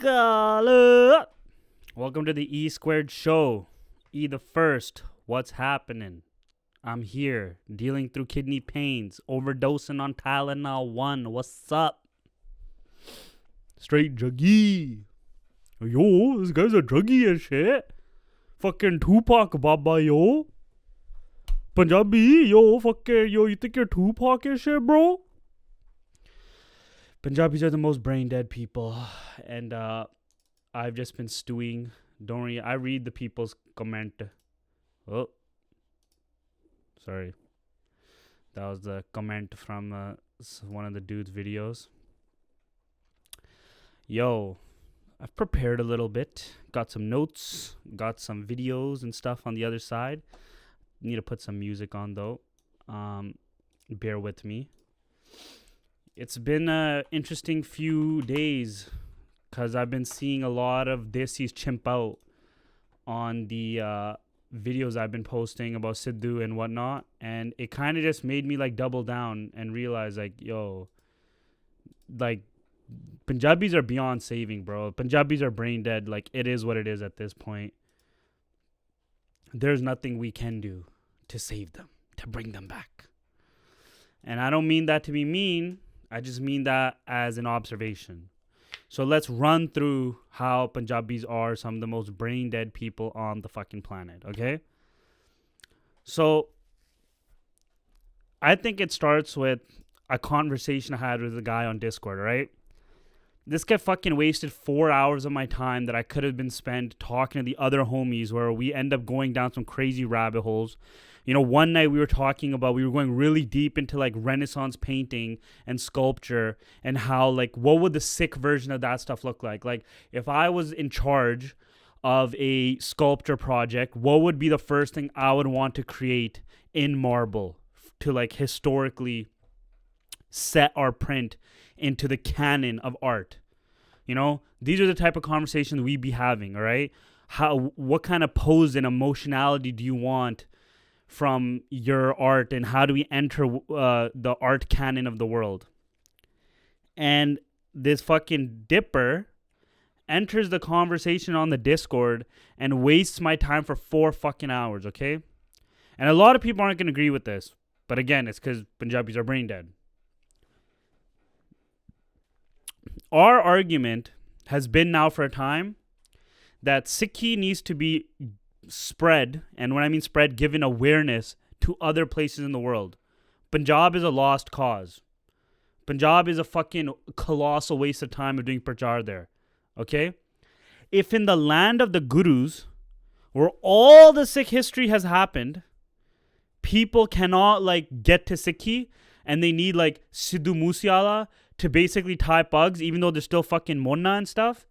Hello. Welcome to the E Squared Show. E the first. What's happening? I'm here, dealing through kidney pains, overdosing on Tylenol 1. What's up? Straight Juggy. Yo, this guy's a druggie and shit. Fucking Tupac, Baba, yo. Punjabi, yo, fucking, yo, you think you're Tupac and shit, bro? Punjabis are the most brain dead people, and I've just been stewing. Don't worry, I read the people's comment. Oh, sorry, that was the comment from one of the dude's videos. Yo, I've prepared a little bit, got some notes, got some videos and stuff on the other side. Need to put some music on though. Bear with me. It's been an interesting few days because I've been seeing a lot of Desis chimp out on the videos I've been posting about Sidhu and whatnot. And it kind of just made me like double down and realize like, yo, like Punjabis are beyond saving, bro. Punjabis are brain dead. Like it is what it is at this point. There's nothing we can do to save them, to bring them back. And I don't mean that to be mean. I just mean that as an observation. So let's run through how Punjabis are some of the most brain dead people on the fucking planet, okay? So I think it starts with a conversation I had with a guy on Discord, right? This guy fucking wasted 4 hours of my time that I could have been spent talking to the other homies where we end up going down some crazy rabbit holes. You know, one night we were going really deep into like Renaissance painting and sculpture and how like, what would the sick version of that stuff look like? Like if I was in charge of a sculpture project, what would be the first thing I would want to create in marble to like historically set our print into the canon of art? You know, these are the type of conversations we be having, all right? What kind of pose and emotionality do you want from your art, and how do we enter the art canon of the world? And this fucking dipper enters the conversation on the Discord and wastes my time for 4 fucking hours, okay? And a lot of people aren't going to agree with this, but again, it's because Punjabis are brain dead. Our argument has been now for a time that Sikhi needs to be spread, and when I mean spread, given awareness to other places in the world. Punjab is a lost cause. Punjab is a fucking colossal waste of time of doing prachar there. Okay? If in the land of the gurus, where all the Sikh history has happened, people cannot like get to Sikhi, and they need like Sidhu Musiala to basically tie pugs, even though they're still fucking Monna and stuff,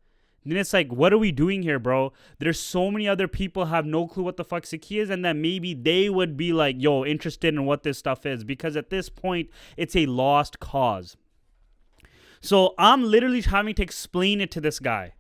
then it's like, what are we doing here, bro? There's so many other people have no clue what the fuck Sikhi is, and that maybe they would be like, yo, interested in what this stuff is, because at this point, it's a lost cause. So I'm literally having to explain it to this guy.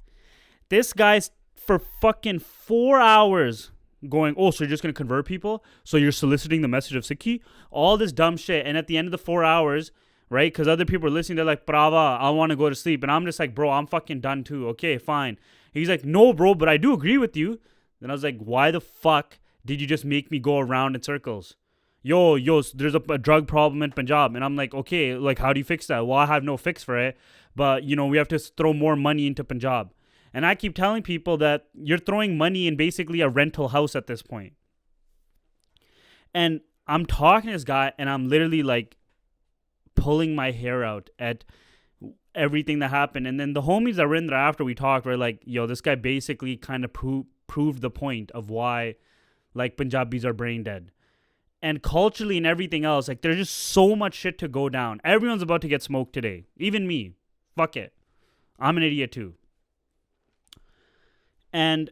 This guy's for fucking 4 hours going, oh, so you're just going to convert people? So you're soliciting the message of Sikhi? All this dumb shit. And at the end of the 4 hours, right? Because other people are listening. They're like, brava, I want to go to sleep. And I'm just like, bro, I'm fucking done too. Okay, fine. He's like, no, bro, but I do agree with you. Then I was like, why the fuck did you just make me go around in circles? Yo, there's a drug problem in Punjab. And I'm like, okay, like, how do you fix that? Well, I have no fix for it. But, you know, we have to throw more money into Punjab. And I keep telling people that you're throwing money in basically a rental house at this point. And I'm talking to this guy, and I'm literally like, pulling my hair out at everything that happened. And then the homies that were in there after we talked were like, yo, this guy basically kind of proved the point of why like Punjabis are brain dead. And culturally and everything else, like there's just so much shit to go down. Everyone's about to get smoked today. Even me. Fuck it. I'm an idiot too. And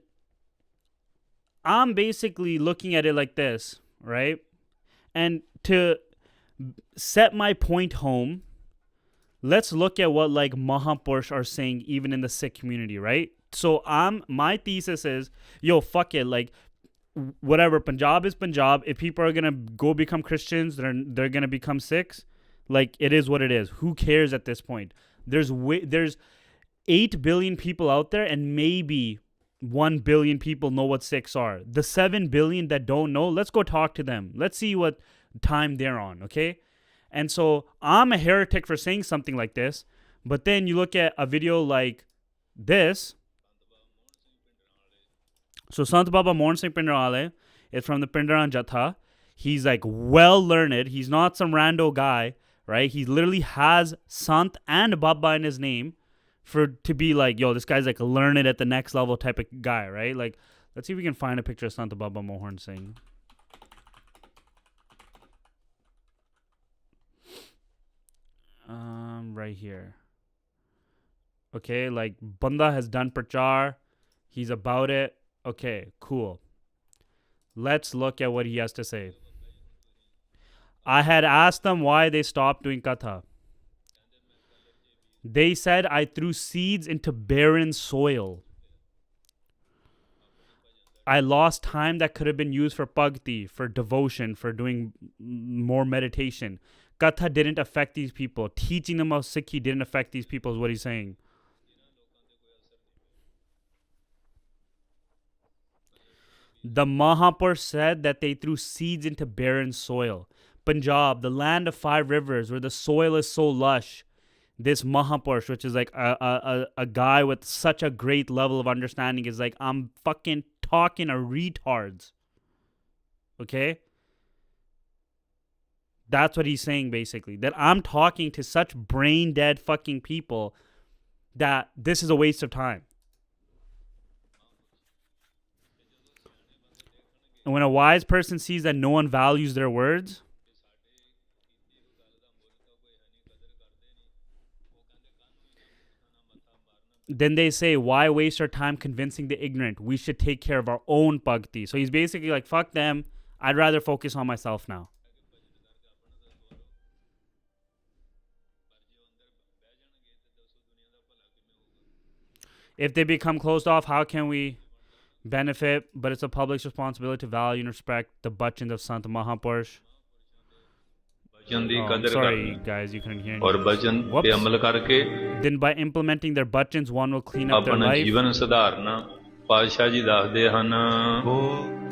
I'm basically looking at it like this, right? And to set my point home, let's look at what like Mahapor are saying even in the Sikh community, right? So my thesis is, yo, fuck it, like whatever, Punjab is Punjab. If people are gonna go become Christians, they're gonna become Sikhs. Like it is what it is. Who cares at this point? 8 billion people out there, and maybe 1 billion people know what Sikhs are. The 7 billion that don't know, let's go talk to them. Let's see what time they're on, okay? And so I'm a heretic for saying something like this, but then you look at a video like this. So Sant Baba Mohan Singh Pindarale is from the Pindaran Jatha. He's like well learned. He's not some rando guy, right? He literally has Sant and Baba in his name to be like, yo, this guy's like learned at the next level type of guy, right? Like, let's see if we can find a picture of Sant Baba Mohan Singh. Right here. Okay, like Banda has done prachar. He's about it. Okay, cool. Let's look at what he has to say. I had asked them why they stopped doing katha. They said I threw seeds into barren soil. I lost time that could have been used for bhakti, for devotion, for doing more meditation. Katha didn't affect these people. Teaching them about Sikhi didn't affect these people is what he's saying. The Mahapor said that they threw seeds into barren soil. Punjab, the land of 5 rivers, where the soil is so lush. This Mahapur, which is like a guy with such a great level of understanding, is like, I'm fucking talking to retards. Okay? That's what he's saying, basically. That I'm talking to such brain dead fucking people that this is a waste of time. And when a wise person sees that no one values their words, then they say, why waste our time convincing the ignorant? We should take care of our own bhakti. So he's basically like, fuck them. I'd rather focus on myself now. If they become closed off, how can we benefit? But it's a public's responsibility to value and respect the bachans of Sant Mahapurush. Oh, sorry, guys, you couldn't hear me. Then by implementing their bachans, one will clean up their life.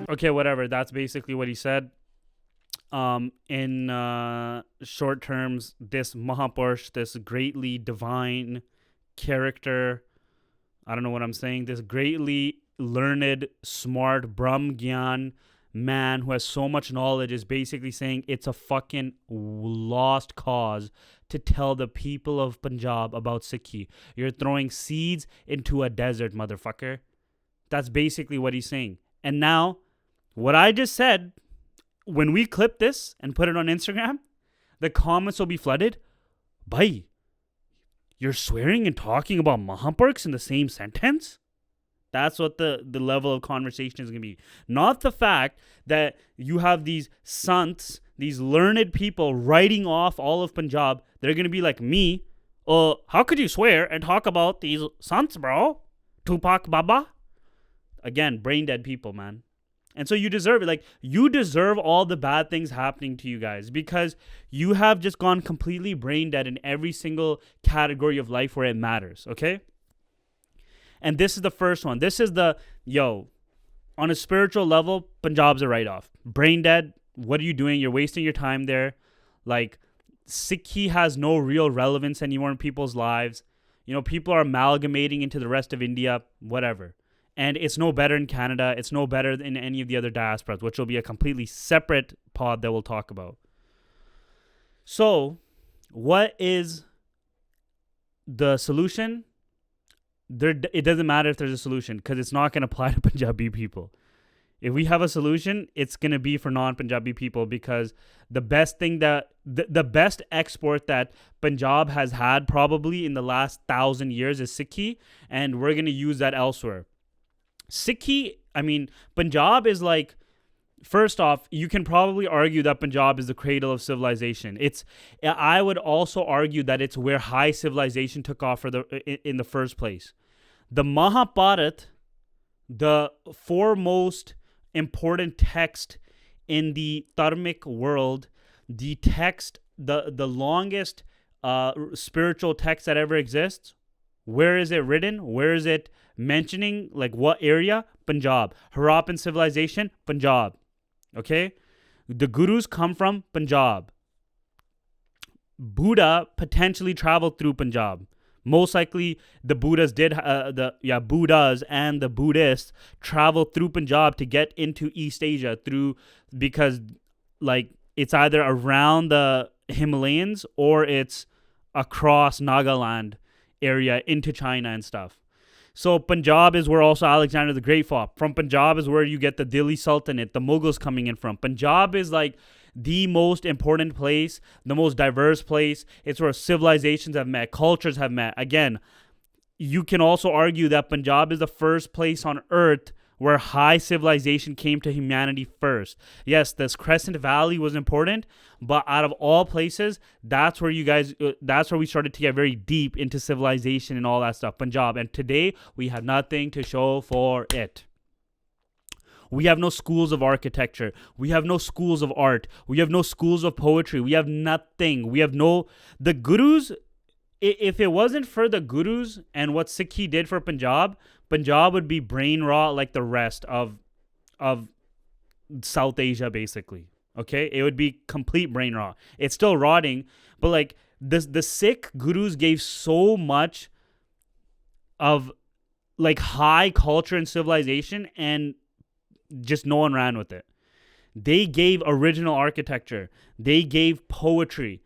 Okay, whatever. That's basically what he said. In short terms, this Mahapurush, this greatly divine character, I don't know what I'm saying, this greatly learned, smart, Brahm Gyan man who has so much knowledge is basically saying it's a fucking lost cause to tell the people of Punjab about Sikhi. You're throwing seeds into a desert, motherfucker. That's basically what he's saying. And now, what I just said, when we clip this and put it on Instagram, the comments will be flooded. Bhai, you're swearing and talking about Mahapurks in the same sentence? That's what the level of conversation is going to be. Not the fact that you have these sants, these learned people writing off all of Punjab. They're going to be like me. How could you swear and talk about these sants, bro? Tupac Baba? Again, brain dead people, man. And so you deserve it. Like, you deserve all the bad things happening to you guys because you have just gone completely brain dead in every single category of life where it matters, okay? And this is the first one. This is on a spiritual level, Punjab's a write-off. Brain dead, what are you doing? You're wasting your time there. Like, Sikhi has no real relevance anymore in people's lives. You know, people are amalgamating into the rest of India, whatever. And it's no better in Canada. It's no better in any of the other diasporas, which will be a completely separate pod that we'll talk about. So, what is the solution? It doesn't matter if there's a solution because it's not going to apply to Punjabi people. If we have a solution, it's going to be for non-Punjabi people because the best thing the best export that Punjab has had probably in the last 1,000 years is Sikhi, and we're going to use that elsewhere. Punjab is like, first off, you can probably argue that Punjab is the cradle of civilization. I would also argue that it's where high civilization took off in the first place. The Mahabharata, the foremost important text in the dharmic world, the text, the longest spiritual text that ever exists, Where is it written? Where is it mentioning? Like what area? Punjab. Harappan civilization? Punjab. Okay? The gurus come from Punjab. Buddha potentially traveled through Punjab. Most likely, the Buddhas Buddhas and the Buddhists traveled through Punjab to get into East Asia because like it's either around the Himalayas or it's across Nagaland area into China and stuff. So Punjab is where also Alexander the Great fought. From Punjab is where you get the Delhi Sultanate, the Mughals coming in from. Punjab is like the most important place, the most diverse place. It's where civilizations have met, cultures have met. Again, you can also argue that Punjab is the first place on earth where high civilization came to humanity first. Yes, this Crescent Valley was important, but out of all places, that's where we started to get very deep into civilization and all that stuff, Punjab. And today, we have nothing to show for it. We have no schools of architecture. We have no schools of art. We have no schools of poetry. We have nothing. The gurus, if it wasn't for the gurus and what Sikhi did for Punjab would be brain rot like the rest of South Asia, basically. Okay? It would be complete brain rot. It's still rotting, but like the Sikh gurus gave so much of like high culture and civilization, and just no one ran with it. They gave original architecture. They gave poetry.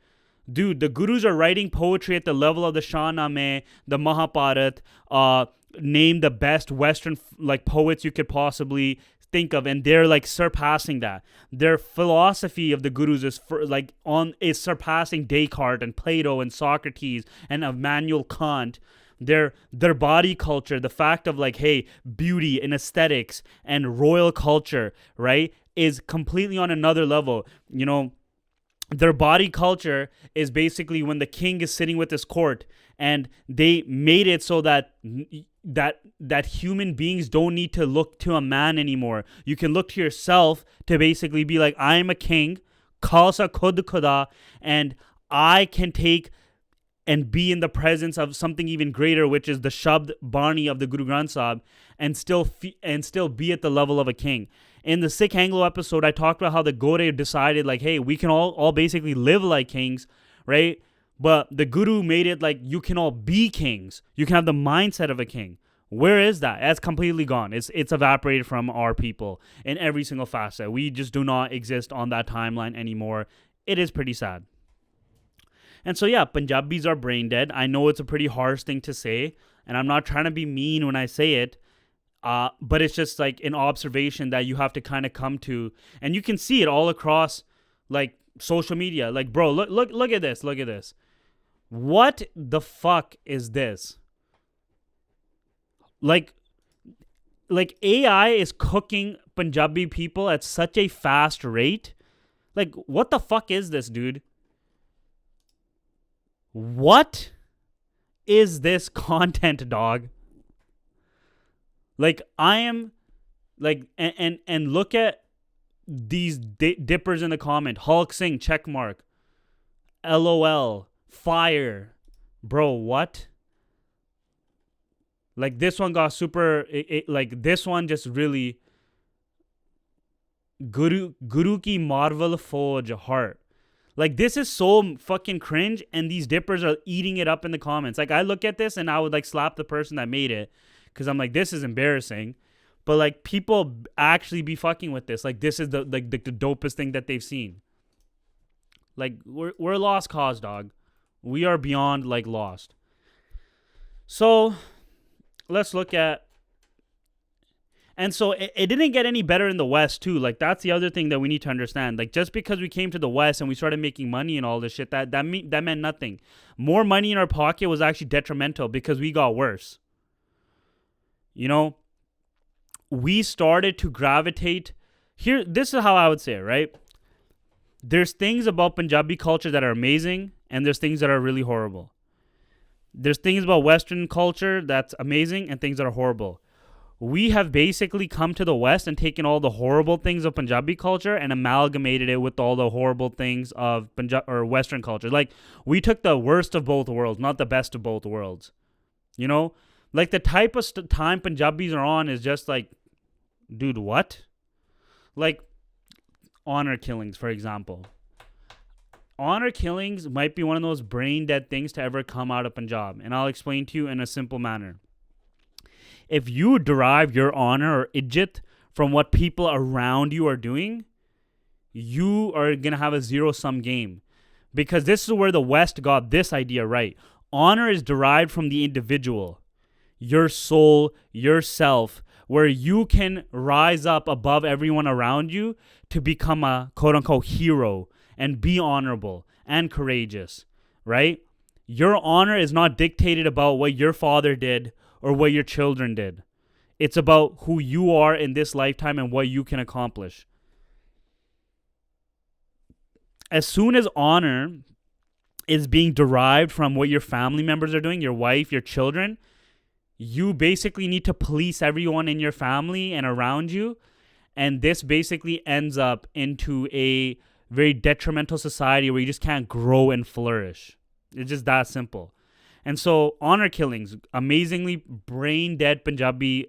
Dude, the gurus are writing poetry at the level of the Shahnameh, the Mahabharat, name the best Western like poets you could possibly think of, and they're like surpassing that. Their philosophy of the gurus is surpassing Descartes and Plato and Socrates and Immanuel Kant. Their body culture, the fact of like, hey, beauty and aesthetics and royal culture, right, is completely on another level. You know, their body culture is basically when the king is sitting with his court, and they made it so that human beings don't need to look to a man anymore. You can look to yourself to basically be like, I am a king, Khalsa Khud Khuda, and I can take and be in the presence of something even greater, which is the Shabd Bani of the Guru Granth Sahib, and still be at the level of a king. In the Sikh Anglo episode, I talked about how the Gore decided like, hey, we can all basically live like kings, right? But the Guru made it like you can all be kings. You can have the mindset of a king. Where is that? That's completely gone. It's evaporated from our people in every single facet. We just do not exist on that timeline anymore. It is pretty sad. And so, yeah, Punjabis are brain dead. I know it's a pretty harsh thing to say, and I'm not trying to be mean when I say it, but it's just like an observation that you have to kind of come to. And you can see it all across, like, social media. Like, bro, look at this. Look at this. What the fuck is this? Like AI is cooking Punjabi people at such a fast rate. Like, what the fuck is this, dude? What is this content, dog? Like, I am like, and look at these dippers in the comment. Hulk Singh, check mark. LOL, fire. Bro, what? Like, this one got super, like, this one just really, Guru ki Marvel Fauj heart. Like, this is so fucking cringe, and these dippers are eating it up in the comments. Like, I look at this, and I would, like, slap the person that made it, because I'm like, this is embarrassing. But, like, people actually be fucking with this. Like, this is the dopest thing that they've seen. Like, we're a lost cause, dog. We are beyond, like, lost. So, let's look at... And so it didn't get any better in the West, too. Like, that's the other thing that we need to understand. Like, just because we came to the West and we started making money and all this shit, that meant nothing. More money in our pocket was actually detrimental because we got worse. You know? We started to gravitate... Here, this is how I would say it, right? There's things about Punjabi culture that are amazing, and there's things that are really horrible. There's things about Western culture that's amazing and things that are horrible. We have basically come to the West and taken all the horrible things of Punjabi culture and amalgamated it with all the horrible things of Western culture. Like, we took the worst of both worlds, not the best of both worlds. You know, like the type of time Punjabis are on is just like, dude, what? Like honor killings, for example. Honor killings might be one of those brain dead things to ever come out of Punjab. And I'll explain to you in a simple manner. If you derive your honor or ijjat from what people around you are doing, you are going to have a zero-sum game. Because this is where the West got this idea right. Honor is derived from the individual, your soul, yourself, where you can rise up above everyone around you to become a quote-unquote hero and be honorable and courageous, right? Your honor is not dictated about what your father did or what your children did. It's about who you are in this lifetime and what you can accomplish. As soon as honor is being derived from what your family members are doing, your wife, your children, you basically need to police everyone in your family and around you. And this basically ends up into a very detrimental society where you just can't grow and flourish. It's just that simple. And so honor killings, amazingly brain dead Punjabi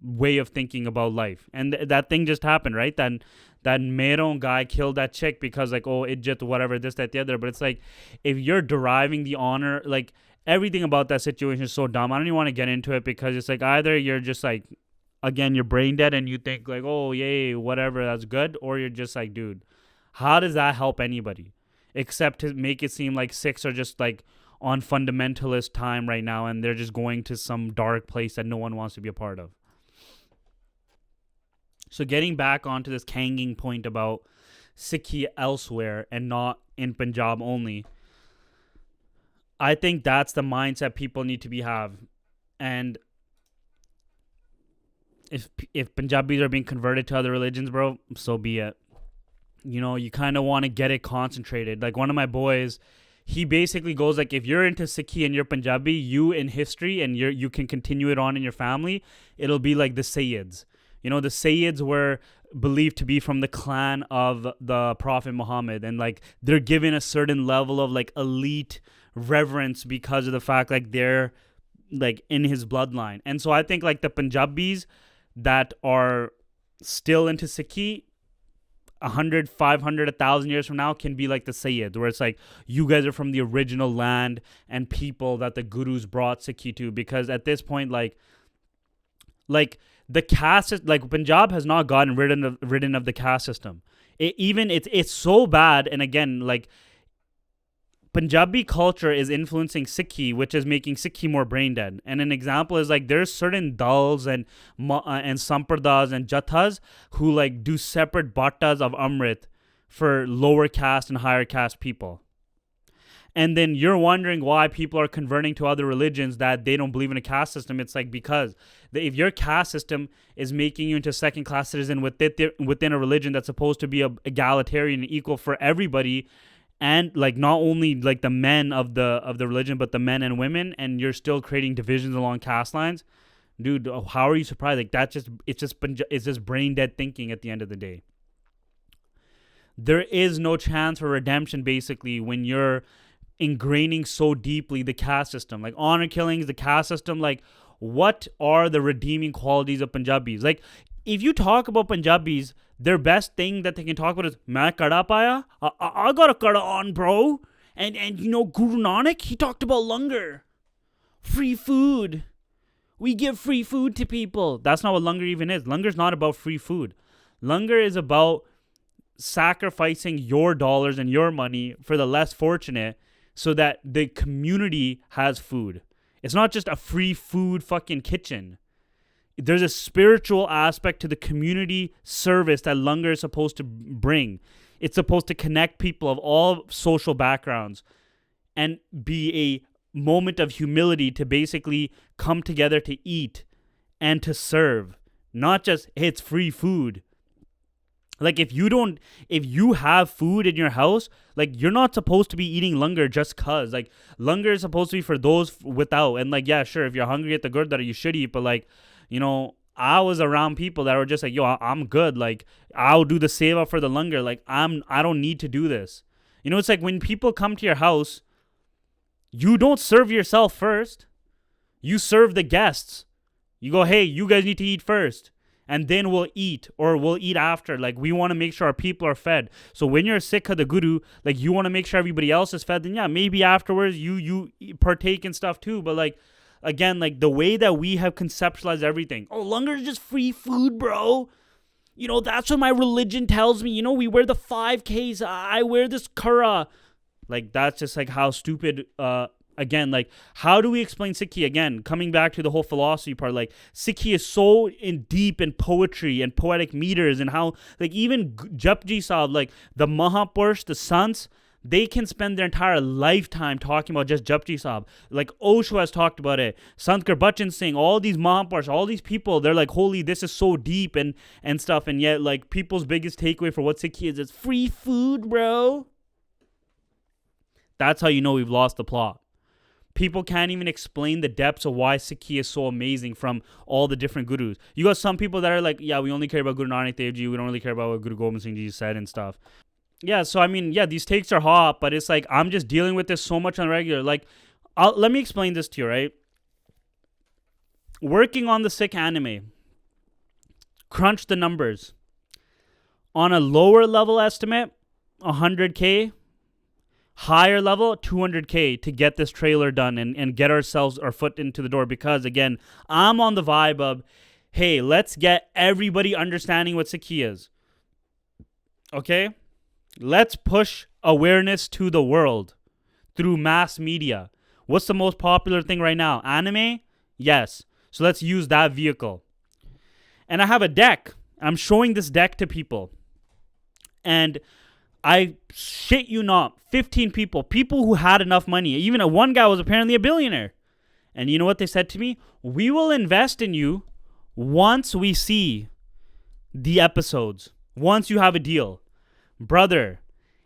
way of thinking about life. And that thing just happened, right? That Meron guy killed that chick because like, oh, ijjat, whatever, this, that, the other. But it's like, if you're deriving the honor, like everything about that situation is so dumb. I don't even want to get into it because it's like either you're just like, again, you're brain dead and you think like, oh, yay, whatever, that's good. Or you're just like, dude, how does that help anybody? Except to make it seem like Sikhs are just like on fundamentalist time right now and they're just going to some dark place that no one wants to be a part of. So getting back onto this hanging point about Sikhi elsewhere and not in Punjab only, I think that's the mindset people need to have. And if Punjabis are being converted to other religions, bro, so be it. You know, you kind of want to get it concentrated. Like one of my boys, he basically goes like, if you're into Sikhi and you're Punjabi, you in history and you can continue it on in your family, it'll be like the Sayyids. You know, the Sayyids were believed to be from the clan of the Prophet Muhammad, and like they're given a certain level of like elite reverence because of the fact like they're like in his bloodline. And so I think like the Punjabis that are still into Sikhi 100, 500, 1,000 years from now can be like the Sayyid, where it's like you guys are from the original land and people that the Gurus brought Sikhi to. Because at this point, like the caste, like Punjab has not gotten rid of the caste system. It's so bad. And again, like Punjabi culture is influencing Sikhi, which is making Sikhi more brain dead. And an example is like there's certain dals and sampradas and jathas who like do separate battas of Amrit for lower caste and higher caste people. And then you're wondering why people are converting to other religions that they don't believe in a caste system. It's like because if your caste system is making you into a second-class citizen within a religion that's supposed to be egalitarian and equal for everybody, and like not only like the men of the religion, but the men and women, and you're still creating divisions along caste lines, dude, how are you surprised? Like it's just brain dead thinking at the end of the day. There is no chance for redemption basically when you're ingraining so deeply the caste system. Like honor killings, the caste system, like what are the redeeming qualities of Punjabis? Like if you talk about Punjabis, their best thing that they can talk about is "Main kada paya." I got a kada on, bro. And you know Guru Nanak, he talked about langar, free food. We give free food to people. That's not what langar even is. Langar is not about free food. Langar is about sacrificing your dollars and your money for the less fortunate, so that the community has food. It's not just a free food fucking kitchen. There's a spiritual aspect to the community service that langar is supposed to bring. It's supposed to connect people of all social backgrounds and be a moment of humility to basically come together to eat and to serve. Not just, hey, it's free food. Like if you have food in your house, like you're not supposed to be eating langar just cause. Like langar is supposed to be for those without. And like, yeah, sure, if you're hungry at the gurdwara, you should eat. But like, you know, I was around people that were just like, yo, I'm good. Like I'll do the seva for the langar. Like I don't need to do this. You know, it's like when people come to your house, you don't serve yourself first. You serve the guests. You go, hey, you guys need to eat first. And then we'll eat, or we'll eat after. Like, we want to make sure our people are fed. So when you're a Sikh of the Guru, like, you want to make sure everybody else is fed. Then yeah, maybe afterwards you partake in stuff too. But like, again, like the way that we have conceptualized everything. Oh, langar is just free food, bro. You know, that's what my religion tells me. You know, we wear the 5Ks. I wear this kara. Like, that's just like how stupid. Again, like, how do we explain Sikhi? Again, coming back to the whole philosophy part, like, Sikhi is so deep in poetry and poetic meters, and how, like, even Juggy Sahib, like, the Mahapors, the sons, they can spend their entire lifetime talking about just Juggy Sahib. Like, Osho has talked about it. Sant Gurbachan Singh, all these Mahapors, all these people, they're like, holy, this is so deep and stuff. And yet, like, people's biggest takeaway for what Sikhi is free food, bro. That's how you know we've lost the plot. People can't even explain the depths of why Sikhi is so amazing from all the different gurus. You got some people that are like, yeah, we only care about Guru Nanak Dev Ji. We don't really care about what Guru Gobind Singh Ji said and stuff. Yeah, so I mean, yeah, these takes are hot, but it's like, I'm just dealing with this so much on regular. Like, let me explain this to you, right? Working on the Sikh anime, crunch the numbers. On a lower level estimate, 100K. Higher level, 200K to get this trailer done and get our foot into the door. Because again, I'm on the vibe of, hey, let's get everybody understanding what Sikhi is. Okay? Let's push awareness to the world through mass media. What's the most popular thing right now? Anime? Yes. So let's use that vehicle. And I have a deck. I'm showing this deck to people. And I shit you not, 15 people who had enough money. Even one guy was apparently a billionaire. And you know what they said to me? We will invest in you once we see the episodes. Once you have a deal. Brother,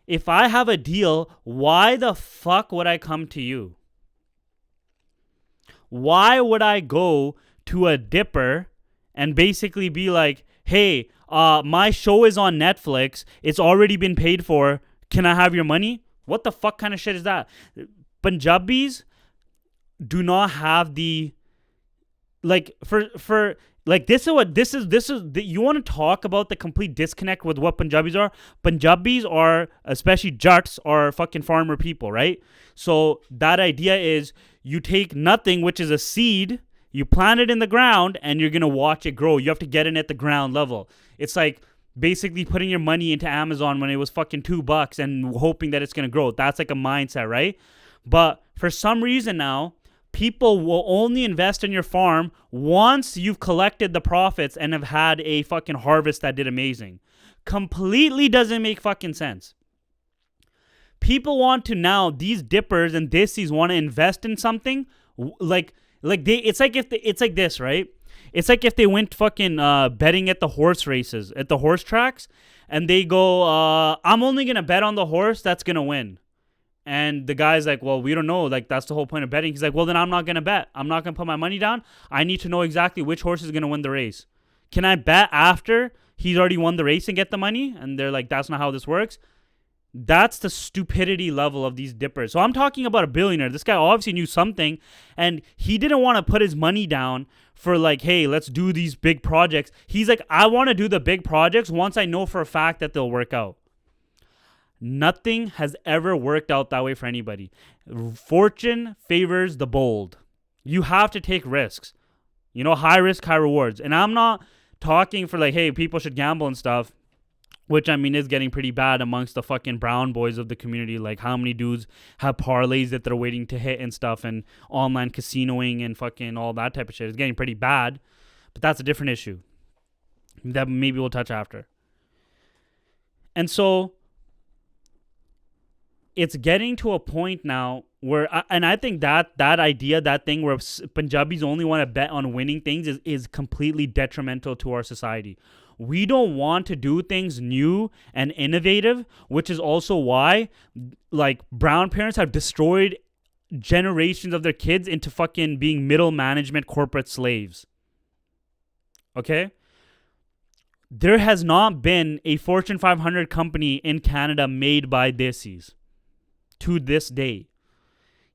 if I have a deal, why the fuck would I come to you? Why would I go to a dipper and basically be like, hey, my show is on Netflix. It's already been paid for. Can I have your money? What the fuck kind of shit is that? Punjabis do not have the, like, for like, this is what this is. You want to talk about the complete disconnect with what Punjabis are? Punjabis are, especially Jats, are fucking farmer people, right? So that idea is you take nothing, which is a seed, you plant it in the ground, and you're going to watch it grow. You have to get in at the ground level. It's like basically putting your money into Amazon when it was fucking $2 and hoping that it's going to grow. That's like a mindset, right? But for some reason now, people will only invest in your farm once you've collected the profits and have had a fucking harvest that did amazing. Completely doesn't make fucking sense. People want to now, these dippers and dissies want to invest in something like they, it's like this, right? It's like if they went fucking betting at the horse races, at the horse tracks, and they go, I'm only going to bet on the horse that's going to win. And the guy's like, well, we don't know. Like, that's the whole point of betting. He's like, well, then I'm not going to bet. I'm not going to put my money down. I need to know exactly which horse is going to win the race. Can I bet after he's already won the race and get the money? And they're like, that's not how this works. That's the stupidity level of these dippers. So I'm talking about a billionaire. This guy obviously knew something, and he didn't want to put his money down for like, hey, let's do these big projects. He's like, I want to do the big projects once I know for a fact that they'll work out. Nothing has ever worked out that way for anybody. Fortune favors the bold. You have to take risks. You know, high risk, high rewards. And I'm not talking for like, hey, people should gamble and stuff. Which, I mean, is getting pretty bad amongst the fucking brown boys of the community. Like, how many dudes have parlays that they're waiting to hit and stuff, and online casinoing and fucking all that type of shit. It's getting pretty bad. But that's a different issue that maybe we'll touch after. And so it's getting to a point now where, and I think that idea, that thing where Punjabis only want to bet on winning things is completely detrimental to our society. We don't want to do things new and innovative, which is also why, like, brown parents have destroyed generations of their kids into fucking being middle management corporate slaves. Okay? There has not been a Fortune 500 company in Canada made by dissies to this day,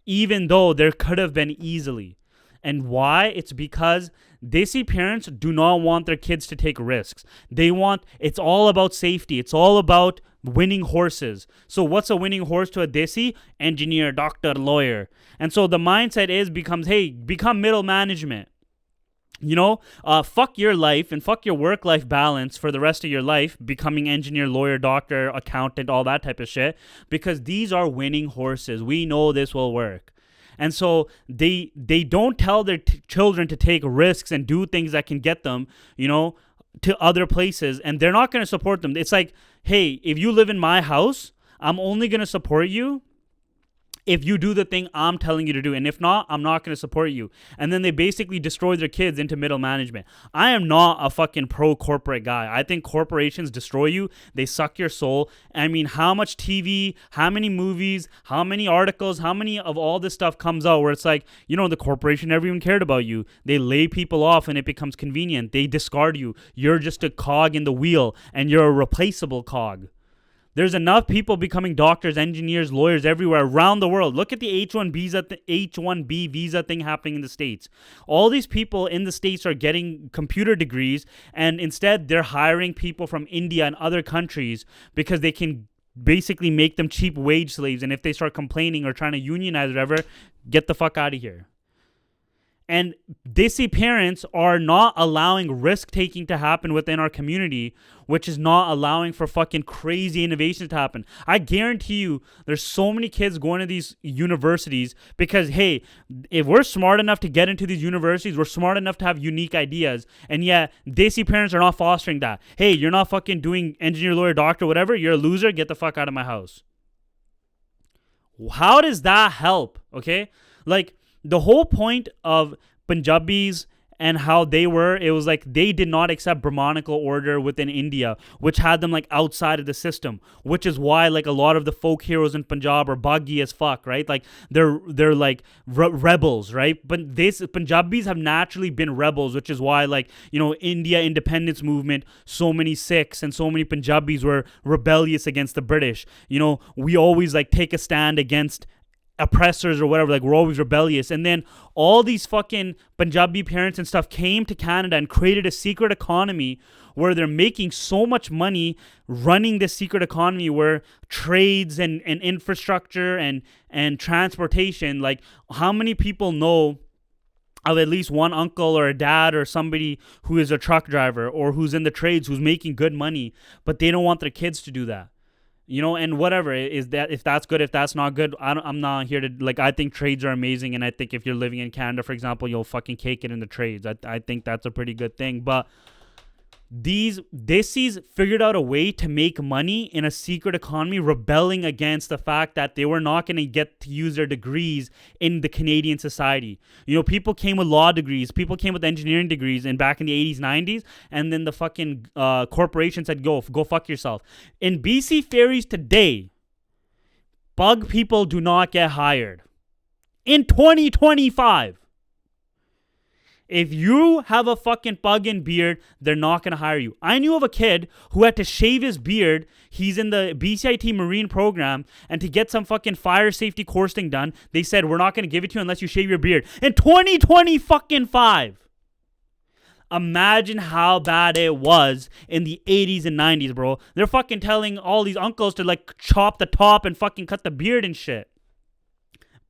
even though there could have been easily. And why? It's because Desi parents do not want their kids to take risks. It's all about safety. It's all about winning horses. So what's a winning horse to a Desi? Engineer, doctor, lawyer. And so the mindset becomes, hey, become middle management. Fuck your life and fuck your work-life balance for the rest of your life, becoming engineer, lawyer, doctor, accountant, all that type of shit, because these are winning horses. We know this will work. And so they don't tell their children to take risks and do things that can get them, to other places, and they're not going to support them. It's like, hey, if you live in my house, I'm only going to support you if you do the thing I'm telling you to do. And if not, I'm not going to support you. And then they basically destroy their kids into middle management. I am not a fucking pro-corporate guy. I think corporations destroy you. They suck your soul. I mean, how much TV, how many movies, how many articles, how many of all this stuff comes out where it's like, the corporation never even cared about you. They lay people off and it becomes convenient. They discard you. You're just a cog in the wheel and you're a replaceable cog. There's enough people becoming doctors, engineers, lawyers everywhere around the world. Look at the H-1B visa thing happening in the States. All these people in the States are getting computer degrees, and instead they're hiring people from India and other countries because they can basically make them cheap wage slaves. And if they start complaining or trying to unionize or whatever, get the fuck out of here. And Desi parents are not allowing risk-taking to happen within our community, which is not allowing for fucking crazy innovations to happen. I guarantee you there's so many kids going to these universities because, hey, if we're smart enough to get into these universities, we're smart enough to have unique ideas. And yet, Desi parents are not fostering that. Hey, you're not fucking doing engineer, lawyer, doctor, whatever. You're a loser. Get the fuck out of my house. How does that help? Okay? Like, the whole point of Punjabis and how it was like they did not accept Brahmanical order within India, which had them like outside of the system, which is why like a lot of the folk heroes in Punjab are buggy as fuck, right? Like they're like rebels, right? But Punjabis have naturally been rebels, which is why like, India independence movement, so many Sikhs and so many Punjabis were rebellious against the British. We always like take a stand against oppressors or whatever, like we're always rebellious. And then all these fucking Punjabi parents and stuff came to Canada and created a secret economy where they're making so much money running this secret economy where trades and infrastructure and transportation, like how many people know of at least one uncle or a dad or somebody who is a truck driver or who's in the trades who's making good money, but they don't want their kids to do that. And whatever is that, if that's good, if that's not good, I'm not here to, like, I think trades are amazing. And I think if you're living in Canada, for example, you'll fucking cake it in the trades. I think that's a pretty good thing. But these Desis figured out a way to make money in a secret economy, rebelling against the fact that they were not going to get to use their degrees in the Canadian society. People came with law degrees, people came with engineering degrees, and back in the 80s, 90s, and then the fucking corporation said, go fuck yourself. In BC ferries today, bug people do not get hired. In 2025. If you have a fucking fucking beard, they're not going to hire you. I knew of a kid who had to shave his beard. He's in the BCIT Marine program. And to get some fucking fire safety course thing done, they said, we're not going to give it to you unless you shave your beard. In 2025. Imagine how bad it was in the 80s and 90s, bro. They're fucking telling all these uncles to like chop the top and fucking cut the beard and shit.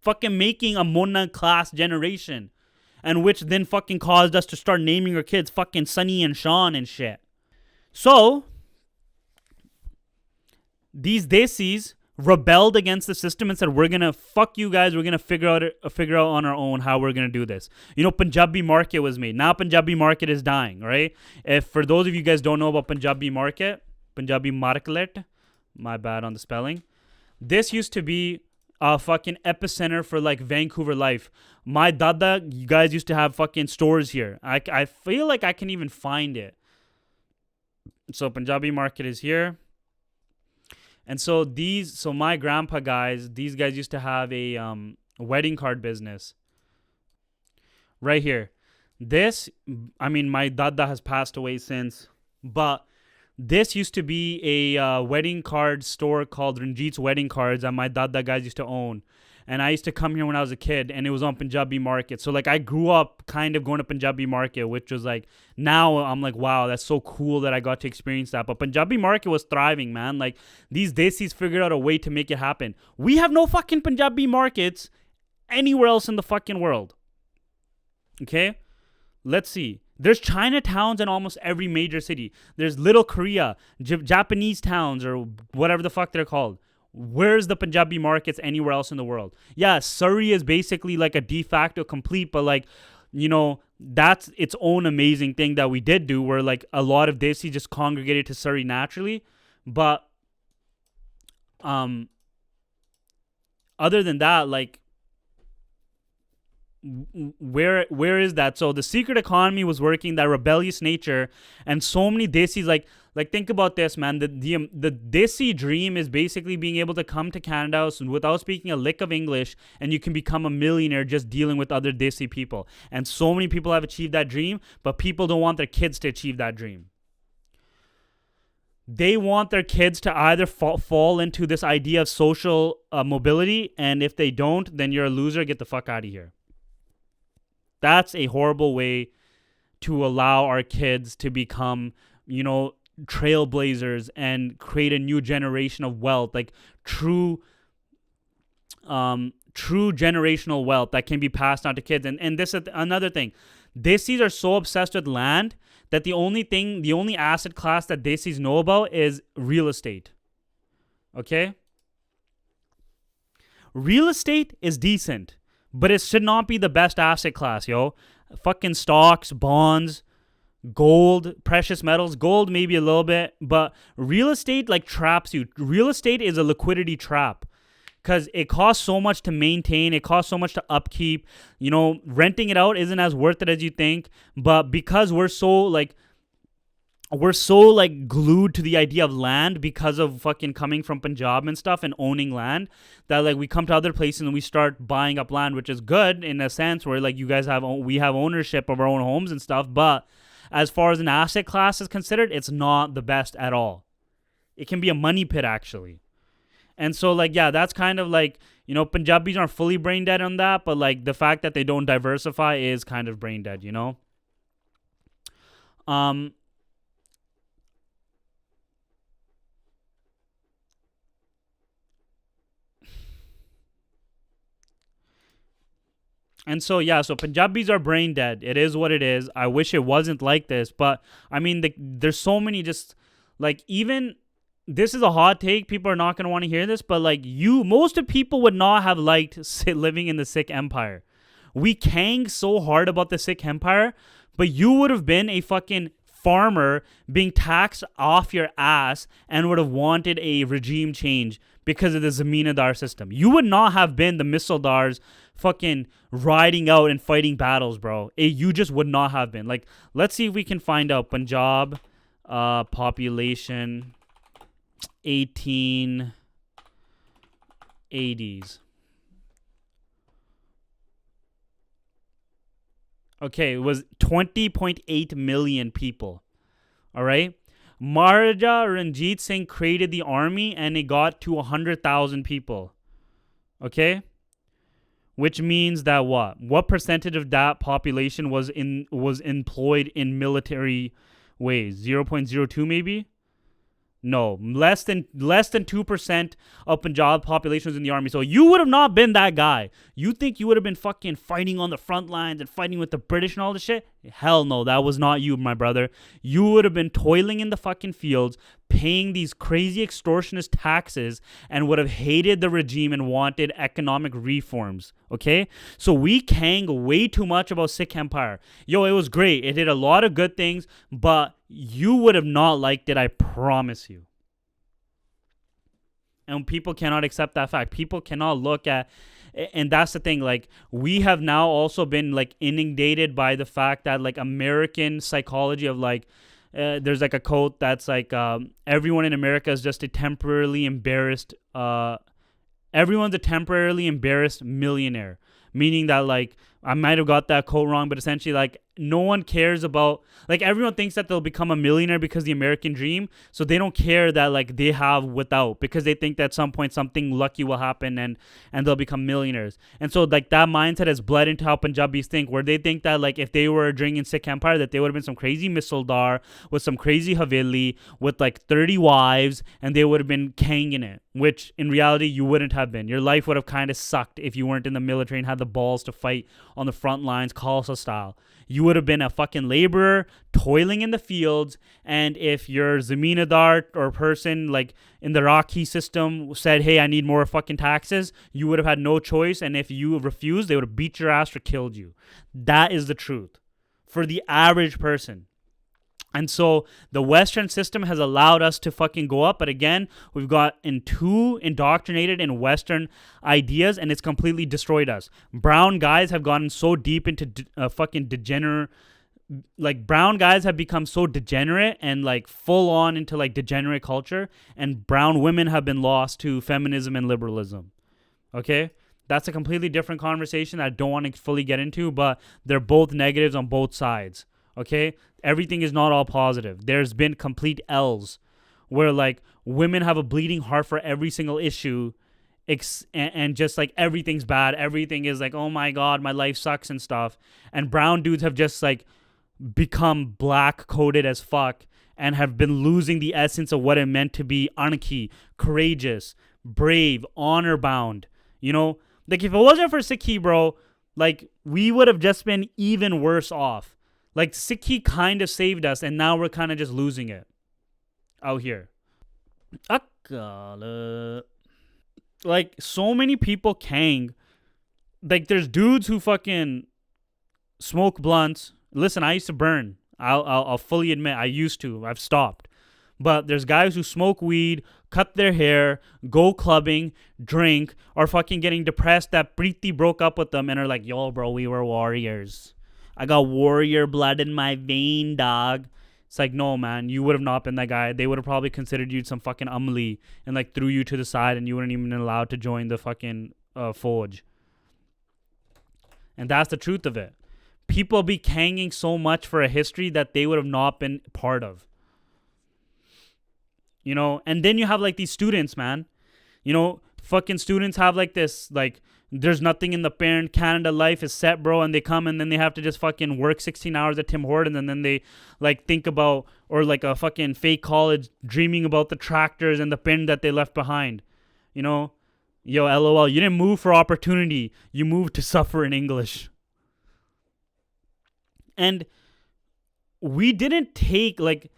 Fucking making a monoclass generation. And which then fucking caused us to start naming our kids fucking Sonny and Sean and shit. So, these Desis rebelled against the system and said, we're going to fuck you guys. We're going to figure out on our own how we're going to do this. Punjabi Market was made. Now Punjabi Market is dying, right? If for those of you guys don't know about Punjabi Market, my bad on the spelling. This used to be a fucking epicenter for like Vancouver life. My dada, you guys used to have fucking stores here. I feel like I can even find it. So Punjabi Market is here. And so my grandpa guys, these guys used to have a wedding card business. Right here. My dada has passed away since, but this used to be a wedding card store called Ranjit's Wedding Cards that my dada guys used to own. And I used to come here when I was a kid, and it was on Punjabi Market. So like I grew up kind of going to Punjabi Market, which was like, now I'm like, wow, that's so cool that I got to experience that. But Punjabi Market was thriving, man. Like these desis figured out a way to make it happen. We have no fucking Punjabi markets anywhere else in the fucking world. Okay? Let's see. There's Chinatowns in almost every major city. There's Little Korea, Japanese towns, or whatever the fuck they're called. Where's the Punjabi markets anywhere else in the world? Yeah, Suri is basically like a de facto complete, but like, you know, that's its own amazing thing that we did do, where like a lot of Desi just congregated to Suri naturally. But other than that, like, where is that? So the secret economy was working, that rebellious nature, and so many desis, like think about this, man. The desi dream is basically being able to come to Canada without speaking a lick of English, and you can become a millionaire just dealing with other desi people. And so many people have achieved that dream, but people don't want their kids to achieve that dream. They want their kids to either fall into this idea of social mobility, and if they don't, then you're a loser. Get the fuck out of here. That's a horrible way to allow our kids to become, you know, trailblazers and create a new generation of wealth, like true generational wealth that can be passed on to kids. And this is another thing. Desis are so obsessed with land that the only asset class that Desis know about is real estate. Okay? Real estate is decent, but it should not be the best asset class, yo. Fucking stocks, bonds, gold, precious metals. Gold maybe a little bit, but real estate like traps you. Real estate is a liquidity trap because it costs so much to maintain. It costs so much to upkeep. You know, renting it out isn't as worth it as you think. But because we're so glued to the idea of land because of fucking coming from Punjab and stuff and owning land, that like we come to other places and we start buying up land, which is good in a sense where like we have ownership of our own homes and stuff. But as far as an asset class is considered, it's not the best at all. It can be a money pit actually. And so like, yeah, that's kind of like, you know, Punjabis aren't fully brain dead on that, but like the fact that they don't diversify is kind of brain dead, you know? And so, yeah, so Punjabis are brain dead. It is what it is. I wish it wasn't like this. But, I mean, there's so many just, like, even, this is a hot take. People are not going to want to hear this. But, like, most of people would not have liked living in the Sikh Empire. We kang so hard about the Sikh Empire. But you would have been a fucking farmer being taxed off your ass and would have wanted a regime change because of the Zamindar system. You would not have been the Misaldars fucking riding out and fighting battles, bro. You just would not have been. Like, let's see if we can find out. Punjab population 1880s. Okay, it was 20.8 million people. All right? Maharaja Ranjit Singh created the army and it got to 100,000 people. Okay? Which means that what? What percentage of that population was employed in military ways? 0.02 maybe? No, less than 2% of Punjab population was in the army. So you would have not been that guy. You think you would have been fucking fighting on the front lines and fighting with the British and all this shit? Hell no, that was not you, my brother. You would have been toiling in the fucking fields, paying these crazy extortionist taxes, and would have hated the regime and wanted economic reforms. Okay? So we kang way too much about Sikh Empire. Yo, it was great. It did a lot of good things, but you would have not liked it, I promise you. And people cannot accept that fact. People cannot look at, and that's the thing, like, we have now also been, like, inundated by the fact that, like, American psychology of, like, there's, like, a quote that's, like, everyone in America is just a temporarily embarrassed, everyone's a temporarily embarrassed millionaire. meaning that like I might have got that quote wrong, but essentially like no one cares about, like everyone thinks that they'll become a millionaire because the American dream, so they don't care that like they have without, because they think that at some point something lucky will happen and they'll become millionaires. And so like that mindset has bled into how Punjabis think, where they think that like if they were during in Sikh Empire that they would have been some crazy misildar with some crazy haveli with like 30 wives, and they would have been kanging it, which in reality you wouldn't have been. Your life would have kind of sucked if you weren't in the military and had the balls to fight on the front lines, Khalsa style. You would have been a fucking laborer toiling in the fields, and if your zameenadar or person like in the Rakhi system said, hey, I need more fucking taxes, you would have had no choice, and if you refused, they would have beat your ass or killed you. That is the truth for the average person. And so the Western system has allowed us to fucking go up. But again, we've gotten too indoctrinated in Western ideas, and it's completely destroyed us. Brown guys have gotten so deep into fucking degenerate. Like brown guys have become so degenerate and like full on into like degenerate culture. And brown women have been lost to feminism and liberalism. Okay? That's a completely different conversation that I don't want to fully get into, but they're both negatives on both sides. Okay? Everything is not all positive. There's been complete L's where like women have a bleeding heart for every single issue, and just like everything's bad. Everything is like, oh my God, my life sucks and stuff. And brown dudes have just like become black coded as fuck and have been losing the essence of what it meant to be anarchy, courageous, brave, honor bound. You know, like if it wasn't for Sikhi, bro, like we would have just been even worse off. Like, Sikhi kind of saved us, and now we're kind of just losing it out here. Like, so many people kang. Like, there's dudes who fucking smoke blunts. Listen, I used to burn. I'll fully admit, I used to. I've stopped. But there's guys who smoke weed, cut their hair, go clubbing, drink, or fucking getting depressed that Preeti broke up with them and are like, yo, bro, we were warriors. I got warrior blood in my vein, dog. It's like, no, man, you would have not been that guy. They would have probably considered you some fucking umli and like threw you to the side, and you wouldn't even been allowed to join the fucking forge. And that's the truth of it. People be kanging so much for a history that they would have not been part of. You know, and then you have like these students, man. You know, fucking students have like this, like, there's nothing in the parent Canada life is set, bro, and they come and then they have to just fucking work 16 hours at Tim Hortons, and then they like think about, or like a fucking fake college dreaming about the tractors and the pen that they left behind. You know, yo, LOL, you didn't move for opportunity, you moved to suffer in English. And we didn't take like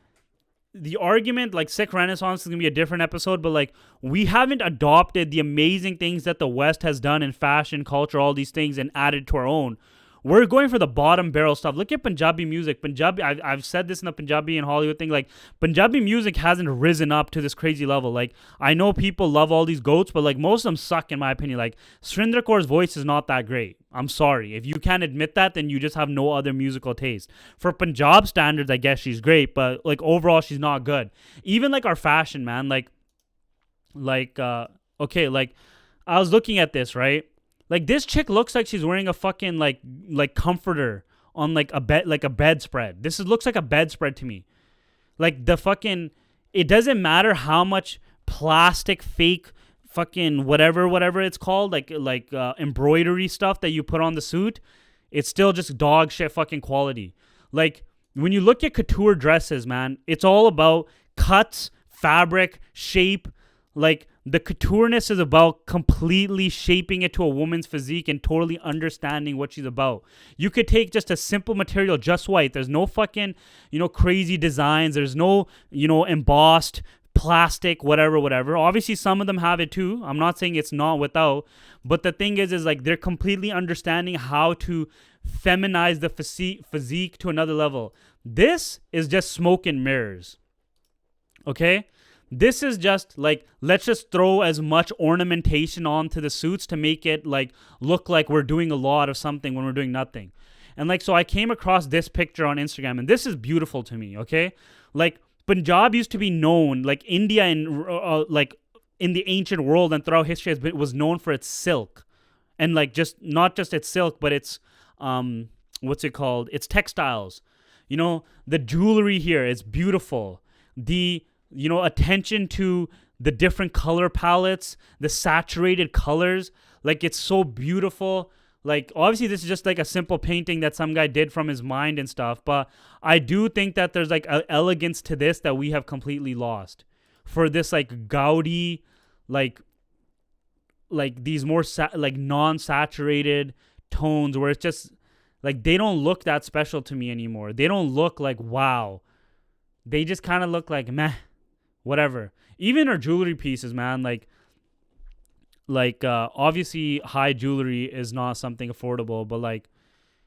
the argument, like Sikh Renaissance is going to be a different episode, but like we haven't adopted the amazing things that the West has done in fashion, culture, all these things, and added to our own. We're going for the bottom barrel stuff. Look at Punjabi music. Punjabi, I've said this in the Punjabi and Hollywood thing. Like, Punjabi music hasn't risen up to this crazy level. Like, I know people love all these goats, but like most of them suck in my opinion. Like, Surinder Kaur's voice is not that great. I'm sorry. If you can't admit that, then you just have no other musical taste. For Punjab standards, I guess she's great, but like overall, she's not good. Even like our fashion, man. Okay, like I was looking at this, right? Like, this chick looks like she's wearing a fucking like comforter on like a bed, like a bedspread. Looks like a bedspread to me. Like the fucking, it doesn't matter how much plastic fake fucking whatever it's called, like embroidery stuff that you put on the suit. It's still just dog shit fucking quality. Like when you look at couture dresses, man, it's all about cuts, fabric, shape. Like, the coutureness is about completely shaping it to a woman's physique and totally understanding what she's about. You could take just a simple material, just white. There's no fucking, crazy designs. There's no, embossed plastic, whatever. Obviously, some of them have it too. I'm not saying it's not without. But the thing is like they're completely understanding how to feminize the physique to another level. This is just smoke and mirrors. Okay? This is just like, let's just throw as much ornamentation onto the suits to make it like look like we're doing a lot of something when we're doing nothing. And like, so I came across this picture on Instagram, and this is beautiful to me. Okay. Like, Punjab used to be known, like India and like in the ancient world and throughout history was known for its silk and like just not just it's silk, but it's what's it called? It's textiles. You know, the jewelry here is beautiful. The attention to the different color palettes, the saturated colors, like it's so beautiful. Like obviously this is just like a simple painting that some guy did from his mind and stuff, but I do think that there's like an elegance to this that we have completely lost for this like gaudy, like these more like non-saturated tones where it's just like they don't look that special to me anymore. They don't look like wow. They just kind of look like meh, whatever. Even our jewelry pieces, man, like obviously high jewelry is not something affordable, but like,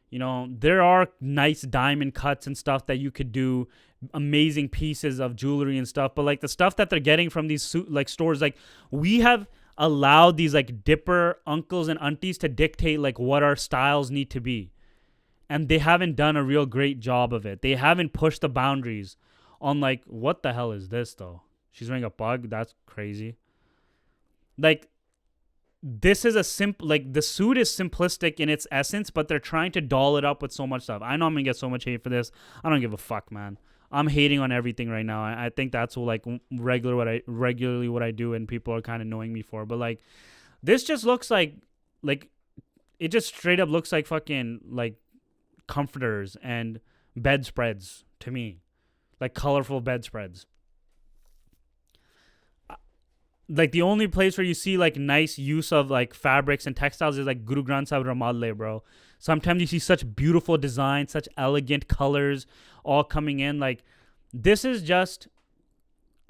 you know, there are nice diamond cuts and stuff that you could do, amazing pieces of jewelry and stuff, but like the stuff that they're getting from these like stores, like we have allowed these like dipper uncles and aunties to dictate like what our styles need to be, and they haven't done a real great job of it. They haven't pushed the boundaries on like, what the hell is this though? She's wearing a bug? That's crazy. Like, this is a simple, like the suit is simplistic in its essence, but they're trying to doll it up with so much stuff. I know I'm gonna get so much hate for this. I don't give a fuck, man. I'm hating on everything right now. I think that's like regularly what I do, and people are kind of knowing me for. But like, this just looks like it just straight up looks like fucking like comforters and bedspreads to me, like colorful bedspreads. Like the only place where you see like nice use of like fabrics and textiles is like Guru Granth Sahib Ramallah, bro. Sometimes you see such beautiful designs, such elegant colors all coming in. Like this is just,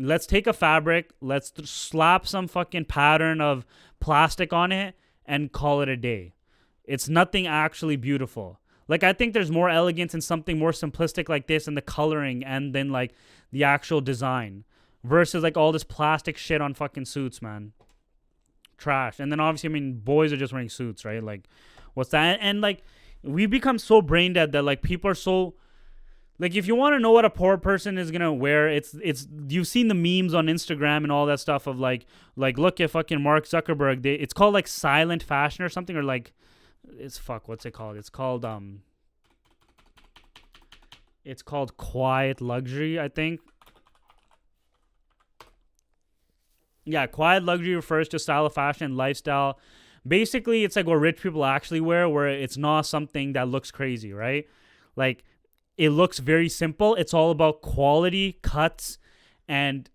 let's take a fabric, let's slap some fucking pattern of plastic on it and call it a day. It's nothing actually beautiful. Like I think there's more elegance in something more simplistic like this, and the coloring and then like the actual design. Versus like all this plastic shit on fucking suits, man. Trash. And then obviously, I mean, boys are just wearing suits, right? Like, what's that? And like, we become so brain dead that like people are so, like, if you want to know what a poor person is gonna wear, it's you've seen the memes on Instagram and all that stuff of like look at fucking Mark Zuckerberg. It's called like silent fashion or something, or like, what's it called? It's called quiet luxury, I think. Yeah, quiet luxury refers to style of fashion and lifestyle. Basically, it's like what rich people actually wear, where it's not something that looks crazy, right? Like, it looks very simple. It's all about quality, cuts, and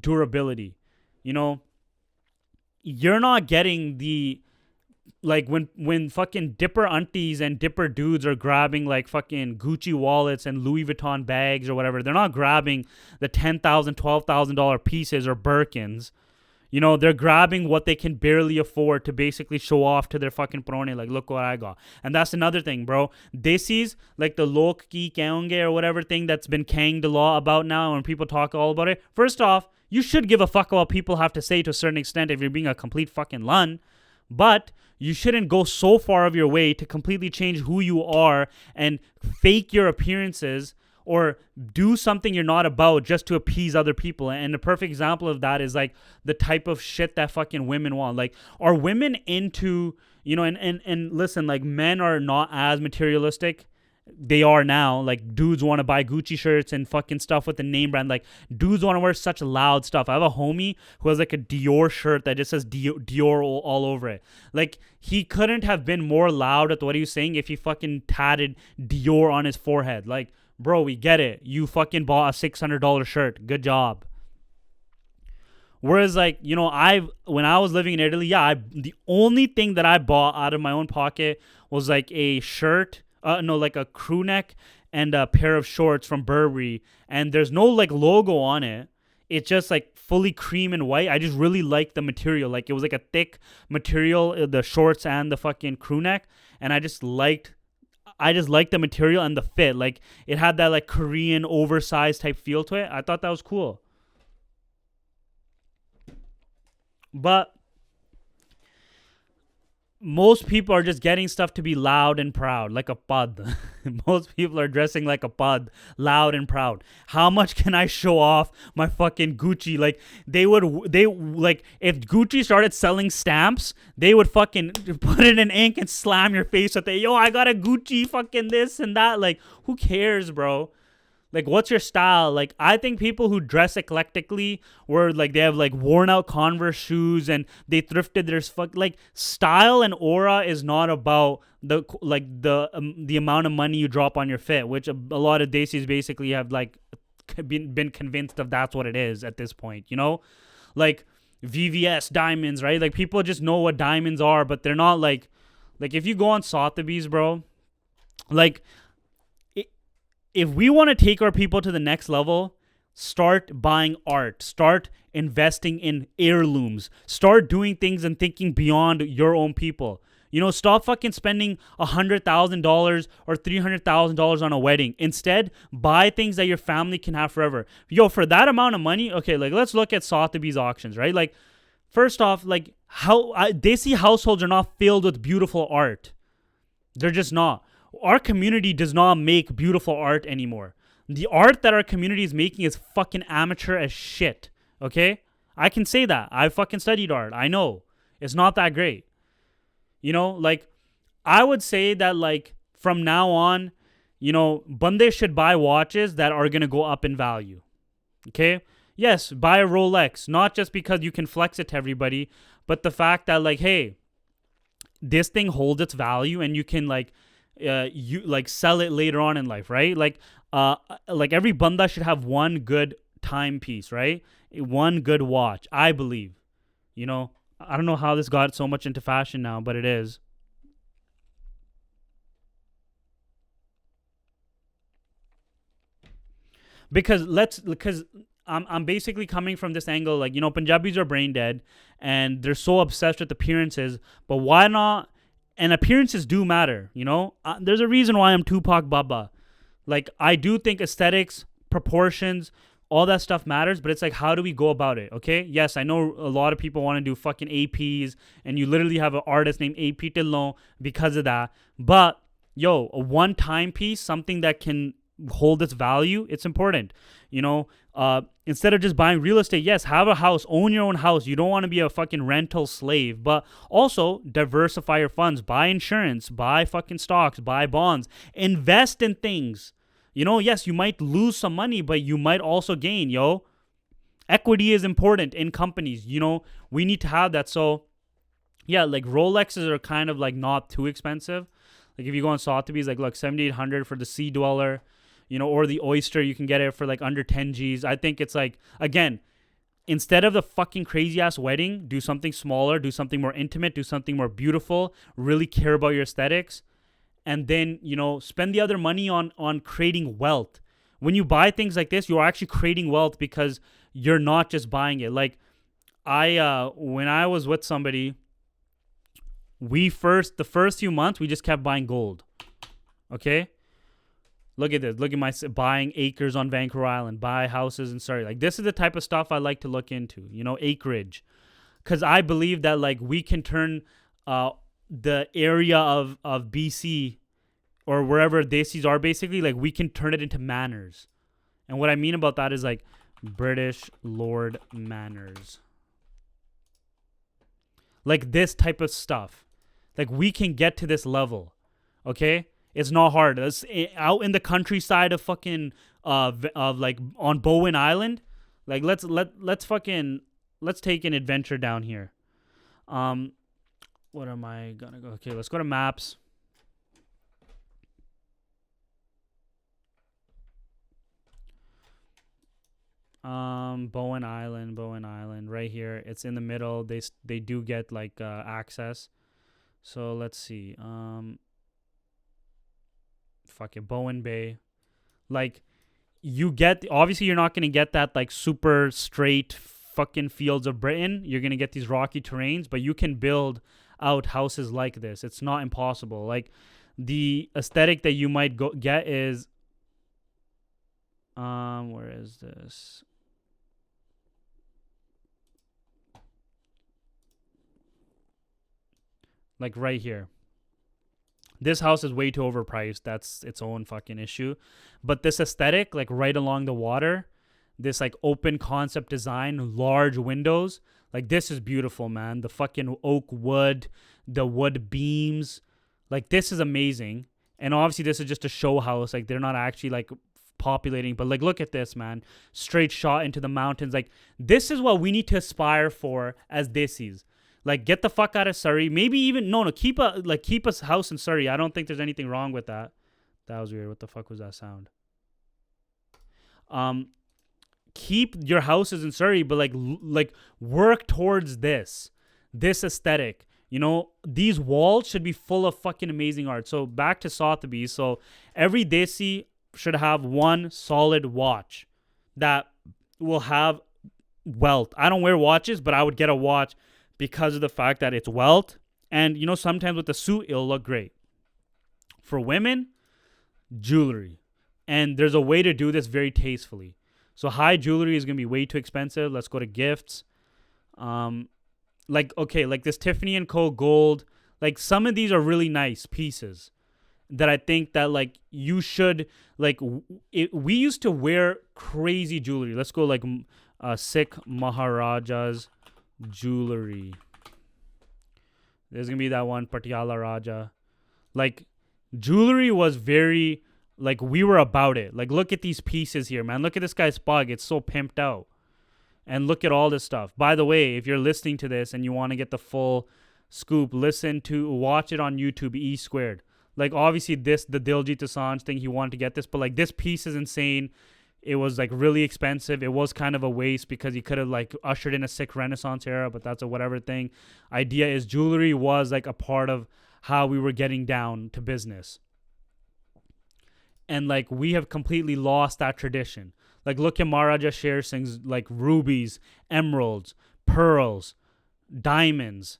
durability. You know, you're not getting the, like, when fucking dipper aunties and dipper dudes are grabbing, like, fucking Gucci wallets and Louis Vuitton bags or whatever, they're not grabbing the $10,000, $12,000 pieces or Birkins. You know, they're grabbing what they can barely afford to basically show off to their fucking prone, like, look what I got. And that's another thing, bro. This is, like, the lok ki kaunge or whatever thing that's been kanged a lot about now, when people talk all about it. First off, you should give a fuck about what people have to say to a certain extent if you're being a complete fucking lun. But you shouldn't go so far of your way to completely change who you are and fake your appearances or do something you're not about just to appease other people. And the perfect example of that is like the type of shit that fucking women want. Like, are women into, you know, and listen, like, men are not as materialistic. They are now. Like, dudes want to buy Gucci shirts and fucking stuff with the name brand. Like, dudes want to wear such loud stuff. I have a homie who has like a Dior shirt that just says Dior all over it. Like, he couldn't have been more loud at what he was saying if he fucking tatted Dior on his forehead. Like, bro, we get it. You fucking bought a $600 shirt. Good job. Whereas, like, you know, when I was living in Italy, the only thing that I bought out of my own pocket was like a shirt. Like a crew neck and a pair of shorts from Burberry, and there's no like logo on it. It's just like fully cream and white. I just really liked the material. Like, it was like a thick material, the shorts and the fucking crew neck, and I just liked the material and the fit. Like, it had that like Korean oversized type feel to it. I thought that was cool. But most people are just getting stuff to be loud and proud, like a pad. Most people are dressing like a pad, loud and proud. How much can I show off my fucking Gucci? Like they like if Gucci started selling stamps, they would fucking put it in ink and slam your face with it. Yo, I got a Gucci fucking this and that. Like, who cares, bro? Like, what's your style? Like, I think people who dress eclectically, where like they have like worn out Converse shoes and they thrifted their like style and aura is not about the amount of money you drop on your fit, which a lot of Desis basically have like been convinced of that's what it is at this point. You know, like VVS diamonds, right? Like people just know what diamonds are, but they're not like if you go on Sotheby's, bro, like if we want to take our people to the next level, start buying art, start investing in heirlooms, start doing things and thinking beyond your own people. You know, stop fucking spending $100,000 or $300,000 on a wedding. Instead, buy things that your family can have forever. Yo, for that amount of money, okay, like let's look at Sotheby's auctions, right? Like, first off, like Desi households are not filled with beautiful art. They're just not. Our community does not make beautiful art anymore. The art that our community is making is fucking amateur as shit. Okay? I can say that. I fucking studied art. I know. It's not that great. You know, like, I would say that, like, from now on, you know, Bande should buy watches that are going to go up in value. Okay? Yes, buy a Rolex. Not just because you can flex it to everybody, but the fact that, like, hey, this thing holds its value and you can, like, you like sell it later on in life, right? Like every banda should have one good timepiece, right? One good watch, I believe. You know, I don't know how this got so much into fashion now, but it is. Because I'm basically coming from this angle, like, you know, Punjabis are brain dead and they're so obsessed with appearances, but why not? And appearances do matter, you know? There's a reason why I'm Tupac Baba. Like, I do think aesthetics, proportions, all that stuff matters, but it's like, how do we go about it, okay? Yes, I know a lot of people want to do fucking APs, and you literally have an artist named AP Tillon because of that. But, yo, a one-time piece, something that can hold its value, it's important. You know, instead of just buying real estate, yes, have a house, own your own house. You don't want to be a fucking rental slave, but also diversify your funds, buy insurance, buy fucking stocks, buy bonds, invest in things. You know, yes, you might lose some money, but you might also gain, yo. Equity is important in companies. You know, we need to have that. So, yeah, like Rolexes are kind of like not too expensive. Like if you go on Sotheby's, like look, 7,800 for the Sea Dweller, you know, or the Oyster, you can get it for like under 10 G's. I think it's like, again, instead of the fucking crazy ass wedding, do something smaller, do something more intimate, do something more beautiful, really care about your aesthetics, and then, you know, spend the other money on creating wealth. When you buy things like this, you're actually creating wealth because you're not just buying it. Like when I was with somebody, the first few months, we just kept buying gold. Okay? Look at this. Look at my buying acres on Vancouver Island, buy houses in Surrey. Like, this is the type of stuff I like to look into, you know, acreage. Because I believe that, like, we can turn the area of BC or wherever Desis are, basically, like, we can turn it into manors. And what I mean about that is, like, British Lord Manors. Like, this type of stuff. Like, we can get to this level, okay? It's not hard. It's out in the countryside of fucking of like on Bowen Island. Like, let's take an adventure down here. What am I gonna go? Okay, let's go to maps. Bowen Island, right here. It's in the middle. They do get like access. So let's see. Fuck it, Bowen Bay. Like, you get, obviously you're not gonna get that like super straight fucking fields of Britain. You're gonna get these rocky terrains, but you can build out houses like this. It's not impossible. Like, the aesthetic that you might get is where is this? like right here. This house is way too overpriced. That's its own fucking issue. But this aesthetic, like right along the water, this like open concept design, large windows, like this is beautiful, man. The fucking oak wood, the wood beams, like this is amazing. And obviously this is just a show house. Like they're not actually like populating, but like look at this, man. Straight shot into the mountains. Like this is what we need to aspire for as Desis. Like get the fuck out of Surrey. Maybe even keep a house in Surrey. I don't think there's anything wrong with that. That was weird. What the fuck was that sound? Keep your houses in Surrey, but like work towards this aesthetic. You know, these walls should be full of fucking amazing art. So back to Sotheby's. So every Desi should have one solid watch that will have wealth. I don't wear watches, but I would get a watch because of the fact that it's wealth. And, you know, sometimes with the suit, it'll look great. For women, jewelry. And there's a way to do this very tastefully. So high jewelry is going to be way too expensive. Let's go to gifts. Like this Tiffany & Co. gold. Like some of these are really nice pieces that I think that like you should, like we used to wear crazy jewelry. Let's go like Sikh Maharaja's jewelry. There's going to be that one Patiala Raja. Like jewelry was very, like we were about it. Like look at these pieces here, man. Look at this guy's pug. It's so pimped out. And look at all this stuff. By the way, if you're listening to this and you want to get the full scoop, watch it on YouTube, E Squared. Like obviously the Diljit Dosanjh thing, he wanted to get this, but like this piece is insane. It was like really expensive. It was kind of a waste because he could have like ushered in a Sikh Renaissance era, but that's a whatever thing. Idea is jewelry was like a part of how we were getting down to business. And like we have completely lost that tradition. Like look at Maharaja Sher Singh's like rubies, emeralds, pearls, diamonds.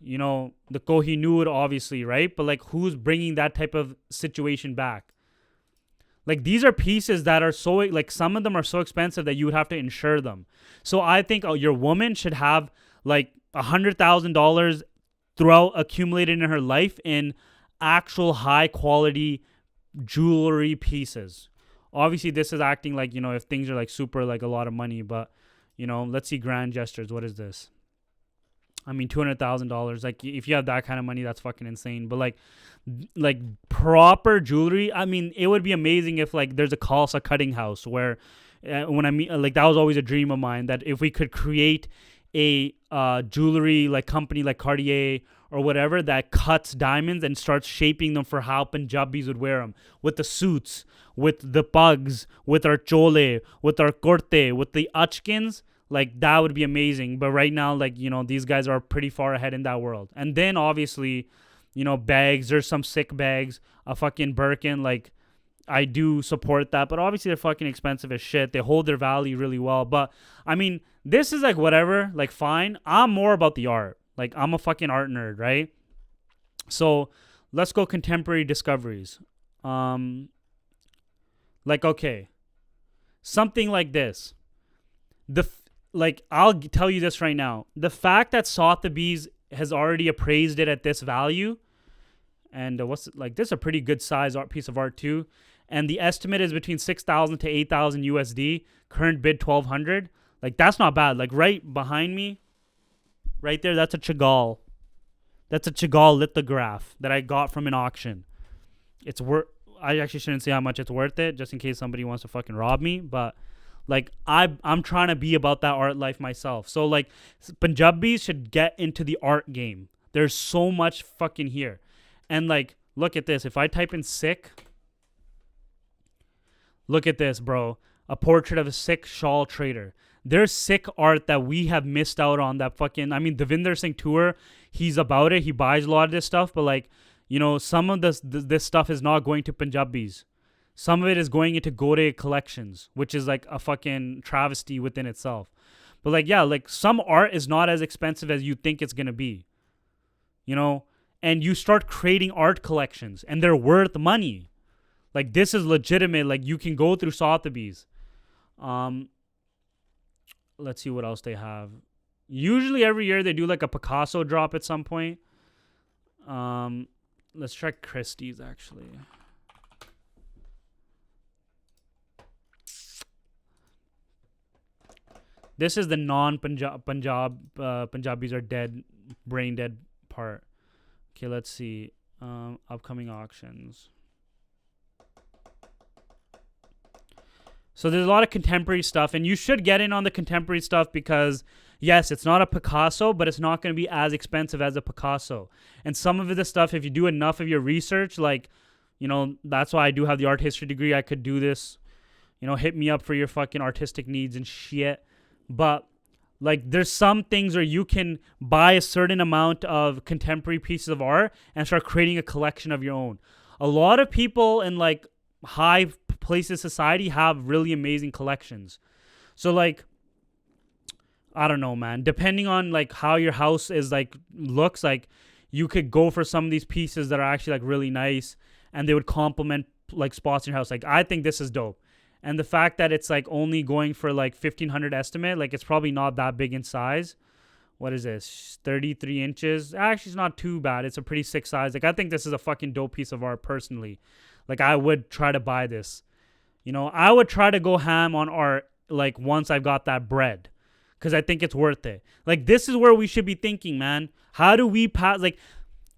You know, the Kohinoor obviously, right? But like who's bringing that type of situation back? Like these are pieces that are so, like some of them are so expensive that you would have to insure them. So I think your woman should have like $100,000 throughout accumulated in her life in actual high quality jewelry pieces. Obviously this is acting like, you know, if things are like super like a lot of money, but you know, let's see grand gestures. What is this? I mean, $200,000. Like if you have that kind of money, that's fucking insane. But like proper jewelry, I mean, it would be amazing if like there's a Khalsa cutting house where when I mean, like that was always a dream of mine, that if we could create a jewelry like company like Cartier or whatever that cuts diamonds and starts shaping them for how Punjabis would wear them, with the suits, with the pugs, with our chole, with our kurte, with the achkins. Like that would be amazing. But right now, like, you know, these guys are pretty far ahead in that world. And then obviously, you know, bags, there's some sick bags, a fucking Birkin. Like I do support that, but obviously they're fucking expensive as shit. They hold their value really well. But I mean, this is like whatever, like fine. I'm more about the art. Like I'm a fucking art nerd, right? So let's go contemporary discoveries. Like, okay, something like this. I'll tell you this right now. The fact that Sotheby's has already appraised it at this value, and this is a pretty good size piece of art too. And the estimate is between 6,000 to 8,000 USD. Current bid 1,200. Like that's not bad. Like right behind me, right there, that's a Chagall. That's a Chagall lithograph that I got from an auction. It's worth. I actually shouldn't say how much it's worth it, just in case somebody wants to fucking rob me. But like I'm trying to be about that art life myself. So like Punjabis should get into the art game. There's so much fucking here. And like look at this. If I type in Sikh, look at this, bro. A portrait of a Sikh shawl trader. There's Sikh art that we have missed out on. That fucking, I mean, Devinder Singh Tour, he's about it. He buys a lot of this stuff, but like, you know, some of this stuff is not going to Punjabis. Some of it is going into Gore collections, which is like a fucking travesty within itself. But like, yeah, like some art is not as expensive as you think it's going to be, you know, and you start creating art collections and they're worth money. Like this is legitimate. Like you can go through Sotheby's. Let's see what else they have. Usually every year they do like a Picasso drop at some point. Let's try Christie's actually. This is the Punjabis are dead, brain dead part. Okay, let's see. Upcoming auctions. So there's a lot of contemporary stuff, and you should get in on the contemporary stuff because, yes, it's not a Picasso, but it's not going to be as expensive as a Picasso. And some of the stuff, if you do enough of your research, like, you know, that's why I do have the art history degree. I could do this. You know, hit me up for your fucking artistic needs and shit. But, like, there's some things where you can buy a certain amount of contemporary pieces of art and start creating a collection of your own. A lot of people in, like, high places society have really amazing collections. So, like, I don't know, man. Depending on, like, how your house is, like, looks like, you could go for some of these pieces that are actually, like, really nice, and they would complement, like, spots in your house. Like, I think this is dope. And the fact that it's, like, only going for, like, 1,500 estimate, like, it's probably not that big in size. What is this? 33 inches? Actually, it's not too bad. It's a pretty sick size. Like, I think this is a fucking dope piece of art, personally. Like, I would try to buy this. You know, I would try to go ham on art, like, once I've got that bread. Because I think it's worth it. Like, this is where we should be thinking, man. How do we pass, like,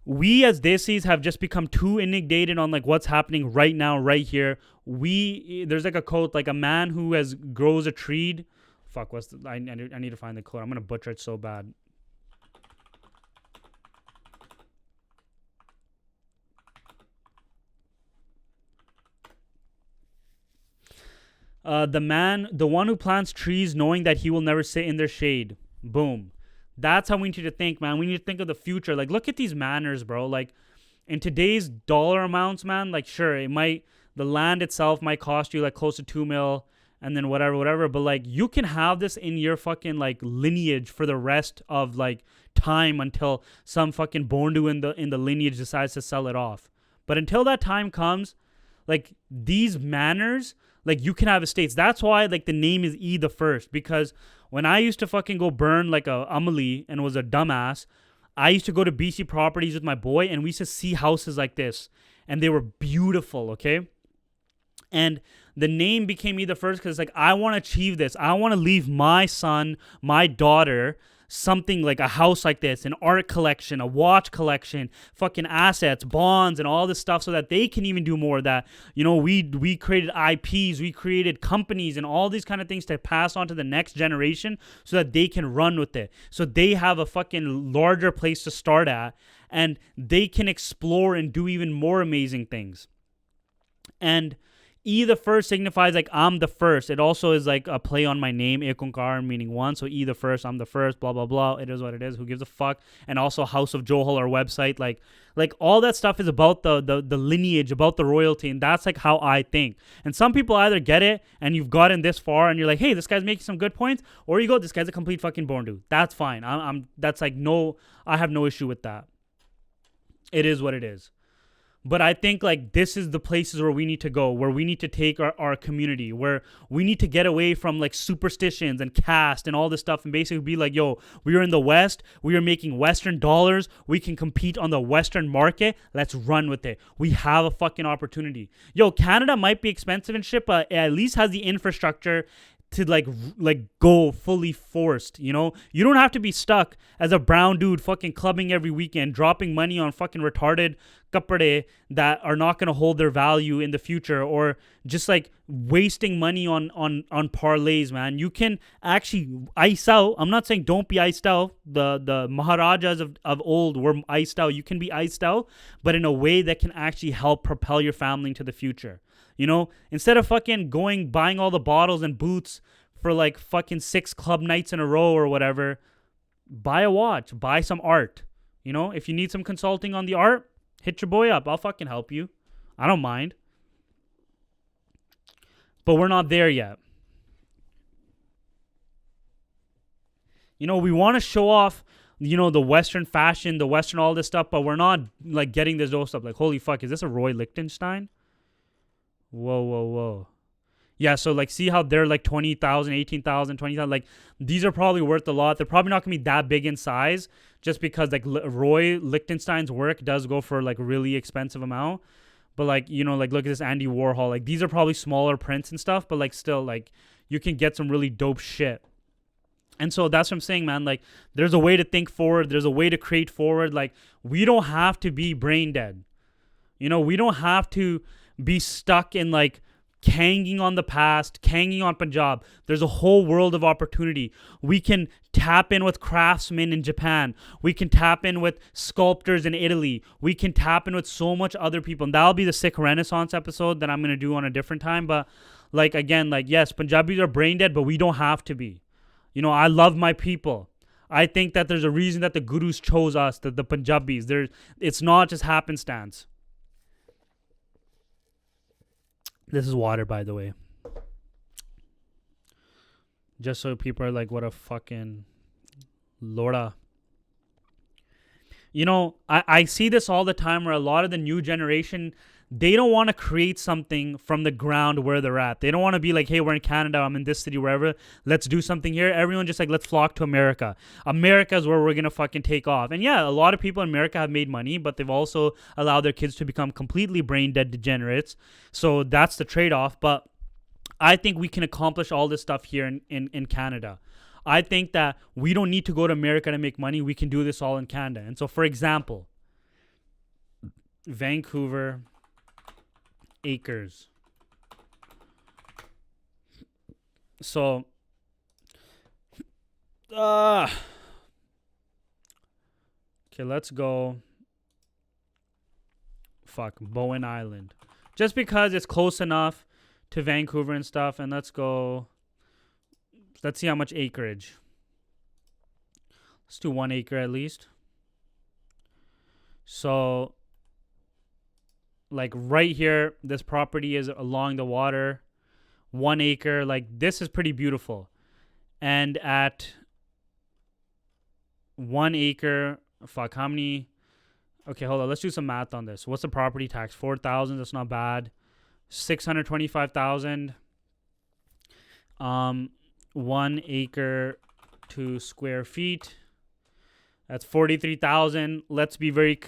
we as Desis have just become too inundated on, like, what's happening right now, right here. There's, like, a quote, like, a man who grows a tree. Fuck, I need to find the quote. I'm going to butcher it so bad. The one who plants trees knowing that he will never sit in their shade. Boom. That's how we need to think, man. We need to think of the future. Like, look at these manors, bro. Like, in today's dollar amounts, man, like, sure, the land itself might cost you, like, close to 2 mil and then whatever. But, like, you can have this in your fucking, like, lineage for the rest of, like, time until some fucking bondu in the lineage decides to sell it off. But until that time comes, like, these manors, like, you can have estates. That's why, like, the name is E the First. Because when I used to fucking go burn, like, a Amelie and was a dumbass, I used to go to BC Properties with my boy, and we used to see houses like this. And they were beautiful, okay? And the name became E the First because, like, I want to achieve this. I want to leave my son, my daughter, something like a house like this, an art collection, a watch collection, fucking assets, bonds, and all this stuff so that they can even do more of that. You know, we created IPs, we created companies and all these kind of things to pass on to the next generation so that they can run with it. So they have a fucking larger place to start at and they can explore and do even more amazing things. And E the First signifies, like, I'm the first. It also is, like, a play on my name, Ekonkar, meaning one. So E the First, I'm the first, blah, blah, blah. It is what it is. Who gives a fuck? And also House of Johal, our website. Like all that stuff is about the lineage, about the royalty. And that's, like, how I think. And some people either get it and you've gotten this far and you're like, hey, this guy's making some good points. Or you go, this guy's a complete fucking born dude. That's fine. That's, like, I have no issue with that. It is what it is. But I think, like, this is the places where we need to go, where we need to take our community, where we need to get away from, like, superstitions and caste and all this stuff and basically be like, yo, we are in the West. We are making Western dollars. We can compete on the Western market. Let's run with it. We have a fucking opportunity. Yo, Canada might be expensive and shit, but it at least has the infrastructure to like go fully forced, you know? You don't have to be stuck as a brown dude fucking clubbing every weekend, dropping money on fucking retarded kapade that are not going to hold their value in the future, or just like wasting money on parlays, man. You can actually ice out. I'm not saying don't be iced out. The Maharajas of old were iced out. You can be iced out, but in a way that can actually help propel your family into the future. You know, instead of fucking buying all the bottles and boots for like fucking 6 club nights in a row or whatever, buy a watch, buy some art. You know, if you need some consulting on the art, hit your boy up. I'll fucking help you. I don't mind. But we're not there yet. You know, we want to show off, you know, the Western fashion, the Western all this stuff, but we're not like getting this old stuff. Like, holy fuck, is this a Roy Lichtenstein? Whoa. Yeah, so like see how they're like 20,000, 18,000, 20,000. Like these are probably worth a lot. They're probably not gonna be that big in size, just because like Roy Lichtenstein's work does go for like really expensive amount. But like, you know, like look at this Andy Warhol. Like these are probably smaller prints and stuff, but like still like you can get some really dope shit. And so that's what I'm saying, man. Like there's a way to think forward. There's a way to create forward. Like we don't have to be brain dead. You know, we don't have to be stuck in like hanging on the past, hanging on Punjab. There's a whole world of opportunity. We can tap in with craftsmen in Japan. We can tap in with sculptors in Italy. We can tap in with so much other people. And that'll be the sick Renaissance episode that I'm going to do on a different time. But like, again, like, yes, Punjabis are brain dead, but we don't have to be. You know, I love my people. I think that there's a reason that the gurus chose us, the Punjabis. It's not just happenstance. This is water, by the way. Just so people are like, what a fucking Lorda. You know, I see this all the time where a lot of the new generation, they don't want to create something from the ground where they're at. They don't want to be like, hey, we're in Canada, I'm in this city, wherever. Let's do something here. Everyone just like, let's flock to America. America is where we're going to fucking take off. And yeah, a lot of people in America have made money, but they've also allowed their kids to become completely brain dead degenerates. So that's the trade-off. But I think we can accomplish all this stuff here in Canada. I think that we don't need to go to America to make money. We can do this all in Canada. And so, for example, Vancouver acres. So, okay, let's go. Bowen Island. Just because it's close enough to Vancouver and stuff. And let's go. Let's see how much acreage. Let's do 1 acre at least. So, like right here, this property is along the water. 1 acre. Like this is pretty beautiful. And at 1 acre, how many? Okay, hold on. Let's do some math on this. What's the property tax? 4,000. That's not bad. 625,000. 1 acre to square feet. That's 43,000. Let's be very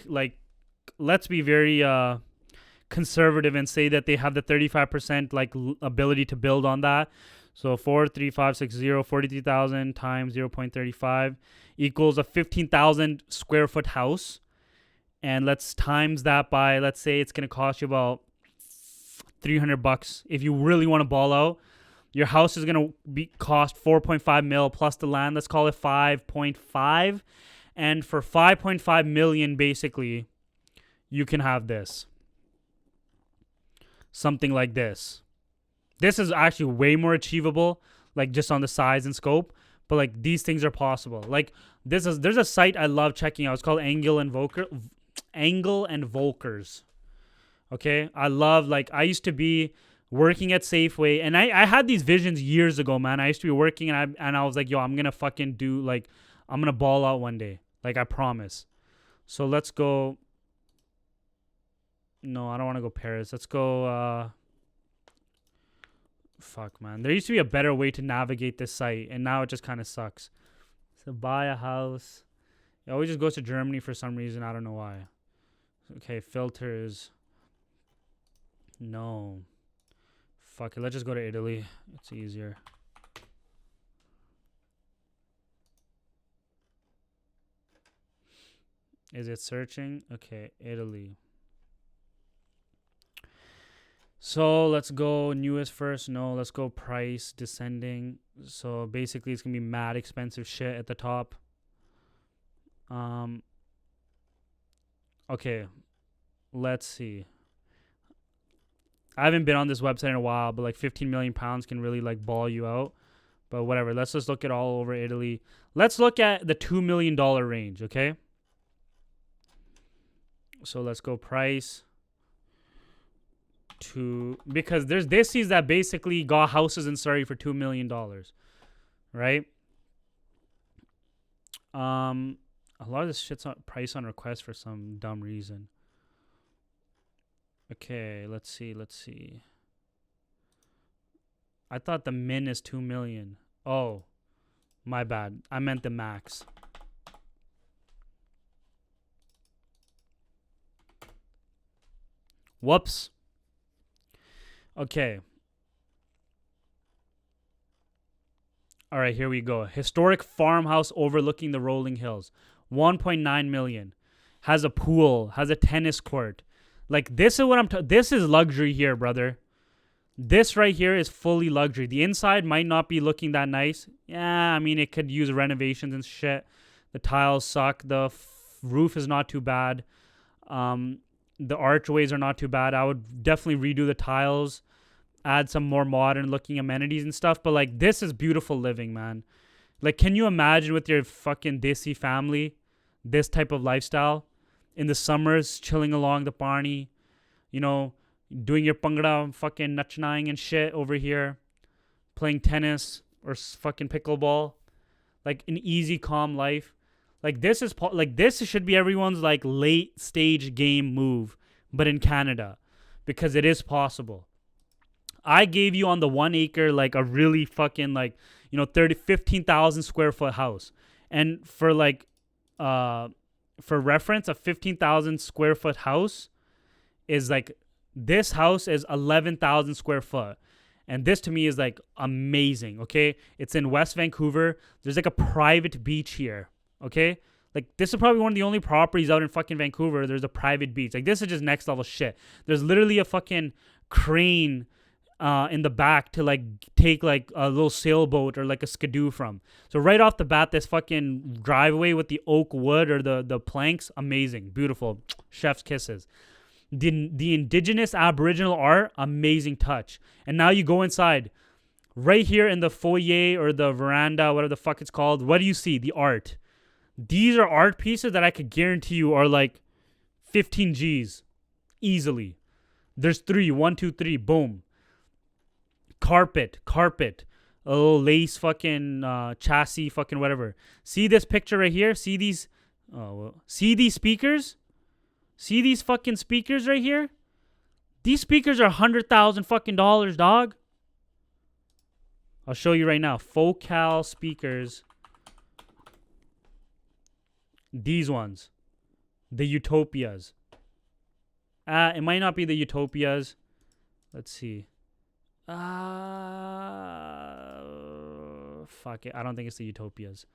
conservative and say that they have the 35% like ability to build on that. So 43560, 43,000 times 0.35 equals a 15,000 square foot house. And let's times that by, let's say it's going to cost you about $300 if you really want to ball out. Your house is going to cost 4.5 mil plus the land. Let's call it 5.5. And for 5.5 million, basically, you can have this. Something like this. This is actually way more achievable, like just on the size and scope. But like these things are possible. Like there's a site I love checking out. It's called Angle and Volkers. Okay, I used to be working at Safeway, and I had these visions years ago, man. I used to be working, and I was like, yo, I'm gonna fucking do, like, I'm gonna ball out one day, like, I promise. So let's go. No, I don't want to go Paris. Let's go. Fuck, man. There used to be a better way to navigate this site, and now it just kind of sucks. So buy a house. It always just goes to Germany for some reason. I don't know why. Okay, filters. No. Fuck it. Let's just go to Italy. It's easier. Is it searching? Okay, Italy. So let's go newest first. No, let's go price descending. So basically it's going to be mad expensive shit at the top. Okay, let's see. I haven't been on this website in a while, but like 15 million pounds can really like ball you out. But whatever, let's just look at all over Italy. Let's look at the $2 million range, okay? So let's go price to, because there's this that basically got houses in Surrey for $2 million, right? A lot of this shit's on price on request for some dumb reason. Okay, let's see. I thought the min is 2 million. Oh, my bad. I meant the max. Whoops. Okay. All right, here we go. Historic farmhouse overlooking the rolling hills. 1.9 million. Has a pool, has a tennis court. Like, this is what this is luxury here, brother. This right here is fully luxury. The inside might not be looking that nice. Yeah, I mean, it could use renovations and shit. The tiles suck. The roof is not too bad. The archways are not too bad. I would definitely redo the tiles, add some more modern looking amenities and stuff. But like, this is beautiful living, man. Like, can you imagine with your fucking desi family, this type of lifestyle? In the summers, chilling along the Pani, you know, doing your pangra, fucking nachnaing and shit over here, playing tennis or fucking pickleball, like an easy, calm life. Like, this is like, this should be everyone's like late stage game move, but in Canada, because it is possible. I gave you on the 1 acre like a really fucking like, you know, 15,000 square foot house, and for like for reference, a 15,000 square foot house is like, this house is 11,000 square foot. And this to me is like amazing, okay? It's in West Vancouver. There's like a private beach here, okay? Like, this is probably one of the only properties out in fucking Vancouver. There's a private beach. Like, this is just next level shit. There's literally a fucking crane in the back to like take like a little sailboat or like a skidoo from. So right off the bat, this fucking driveway with the oak wood or the planks, amazing, beautiful, chef's kisses. The indigenous Aboriginal art, amazing touch. And now you go inside, right here in the foyer or the veranda, whatever the fuck it's called. What do you see? The art. These are art pieces that I could guarantee you are like 15 G's easily. There's 3, 1, 2, 3, boom. Carpet, a little lace fucking chassis, fucking whatever. See this picture right here? See these? Oh, well. See these speakers? See these fucking speakers right here? These speakers are $100,000 fucking dollars, dog. I'll show you right now. Focal speakers. These ones, the Utopias. It might not be the Utopias. Let's see. Fuck it. I don't think it's the Utopias.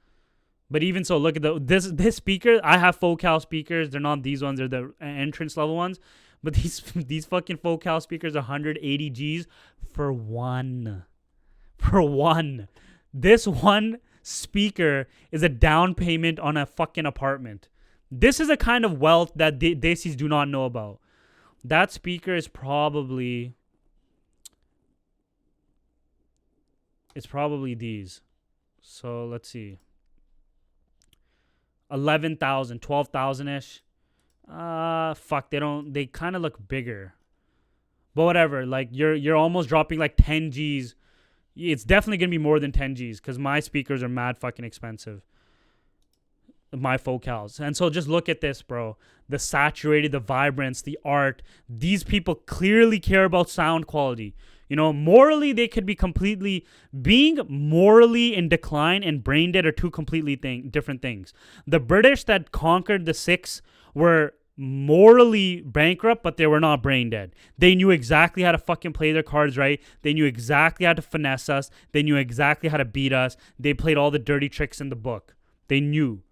But even so, look at this speaker. I have focal speakers. They're not these ones. They're the entrance level ones. But these fucking focal speakers are 180 G's for one. For one. This one speaker is a down payment on a fucking apartment. This is a kind of wealth that Desis do not know about. That speaker is probably... It's probably these. So let's see. 11,000, 12,000-ish. Fuck, they kind of look bigger. But whatever, like you're almost dropping like 10 G's. It's definitely going to be more than 10 G's because my speakers are mad fucking expensive. My focals. And so just look at this, bro. The saturated, the vibrance, the art. These people clearly care about sound quality. You know, morally, they could be completely... Being morally in decline and brain dead are two completely different things. The British that conquered the Sikhs were morally bankrupt, but they were not brain dead. They knew exactly how to fucking play their cards right. They knew exactly how to finesse us. They knew exactly how to beat us. They played all the dirty tricks in the book. They knew.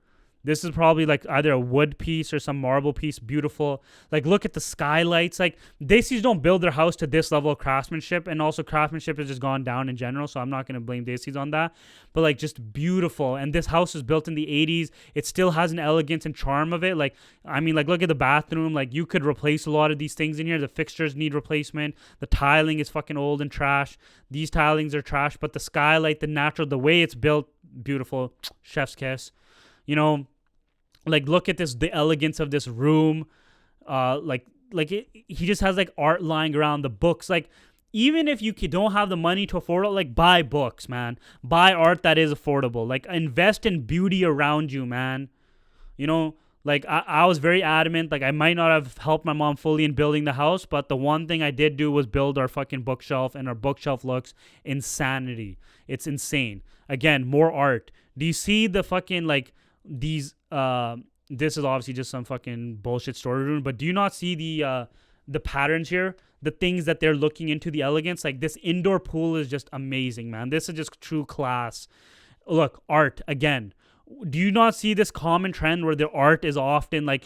This is probably like either a wood piece or some marble piece. Beautiful. Like, look at the skylights. Like, Desis don't build their house to this level of craftsmanship. And also craftsmanship has just gone down in general. So I'm not going to blame Desis on that. But like, just beautiful. And this house was built in the 80s. It still has an elegance and charm of it. Like, I mean, like, look at the bathroom. Like, you could replace a lot of these things in here. The fixtures need replacement. The tiling is fucking old and trash. These tilings are trash. But the skylight, the natural, the way it's built, beautiful. Chef's kiss. You know, like, look at this, the elegance of this room. He just has like art lying around, the books. Like, even if you don't have the money to afford it, like, buy books, man. Buy art that is affordable. Like, invest in beauty around you, man. You know, Like I was very adamant. Like I might not have helped my mom fully in building the house, but the one thing I did do was build our fucking bookshelf, and our bookshelf looks insanity. It's insane. Again, more art. Do you see the fucking like these? This is obviously just some fucking bullshit story room, but do you not see the patterns here? The things that they're looking into, the elegance. Like this indoor pool is just amazing, man. This is just true class. Look, art again. Do you not see this common trend where the art is often like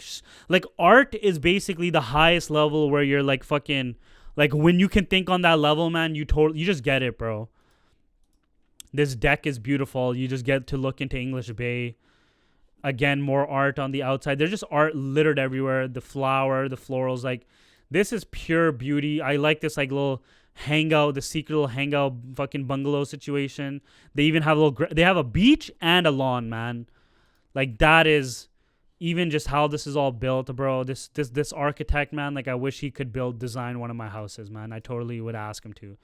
art is basically the highest level where you're like fucking like when you can think on that level, man, you just get it, bro. This deck is beautiful. You just get to look into English Bay. Again, more art on the outside. There's just art littered everywhere. The flower, the florals, like this is pure beauty. I like this like little hangout, the secret little hangout fucking bungalow situation. They even have they have a beach and a lawn, man. Like that is even just how this is all built, bro. This architect, man, like I wish he could design one of my houses, man. I totally would ask him to.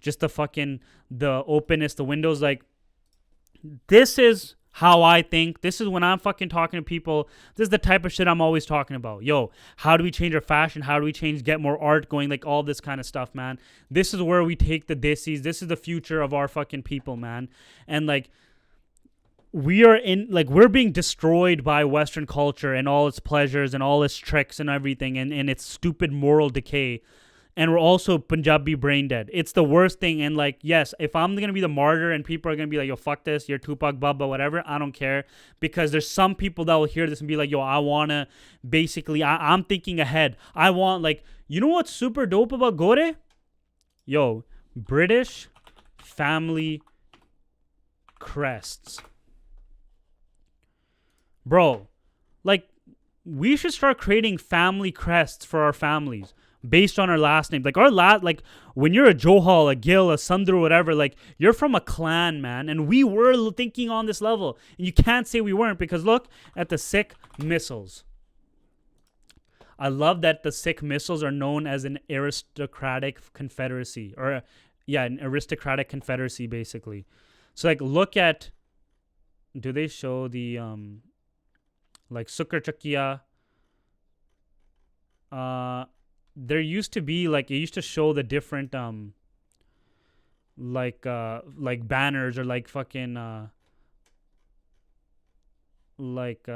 Just the openness, the windows, like this is how I think. This is when I'm fucking talking to people. This is the type of shit I'm always talking about. Yo, how do we change our fashion? How do we get more art going? Like all this kind of stuff, man. This is where we take the desis. This is the future of our fucking people, man. And like we're being destroyed by Western culture and all its pleasures and all its tricks and everything and its stupid moral decay. And we're also Punjabi brain dead. It's the worst thing. And like, yes, if I'm going to be the martyr and people are going to be like, yo, fuck this, you're Tupac, Baba, whatever, I don't care. Because there's some people that will hear this and be like, yo, I want to basically, I'm thinking ahead. I want like, you know what's super dope about Gore? Yo, British family crests. Bro, like, we should start creating family crests for our families. Based on our last name. Like like when you're a Johal, a Gill, a Sandhu, whatever, like you're from a clan, man. And we were thinking on this level. And you can't say we weren't because look at the Sikh missiles. I love that the Sikh missiles are known as an aristocratic confederacy. Or an aristocratic confederacy basically. So like look at, do they show the like Sukar Chakia? There used to be like it used to show the different like banners or like fucking like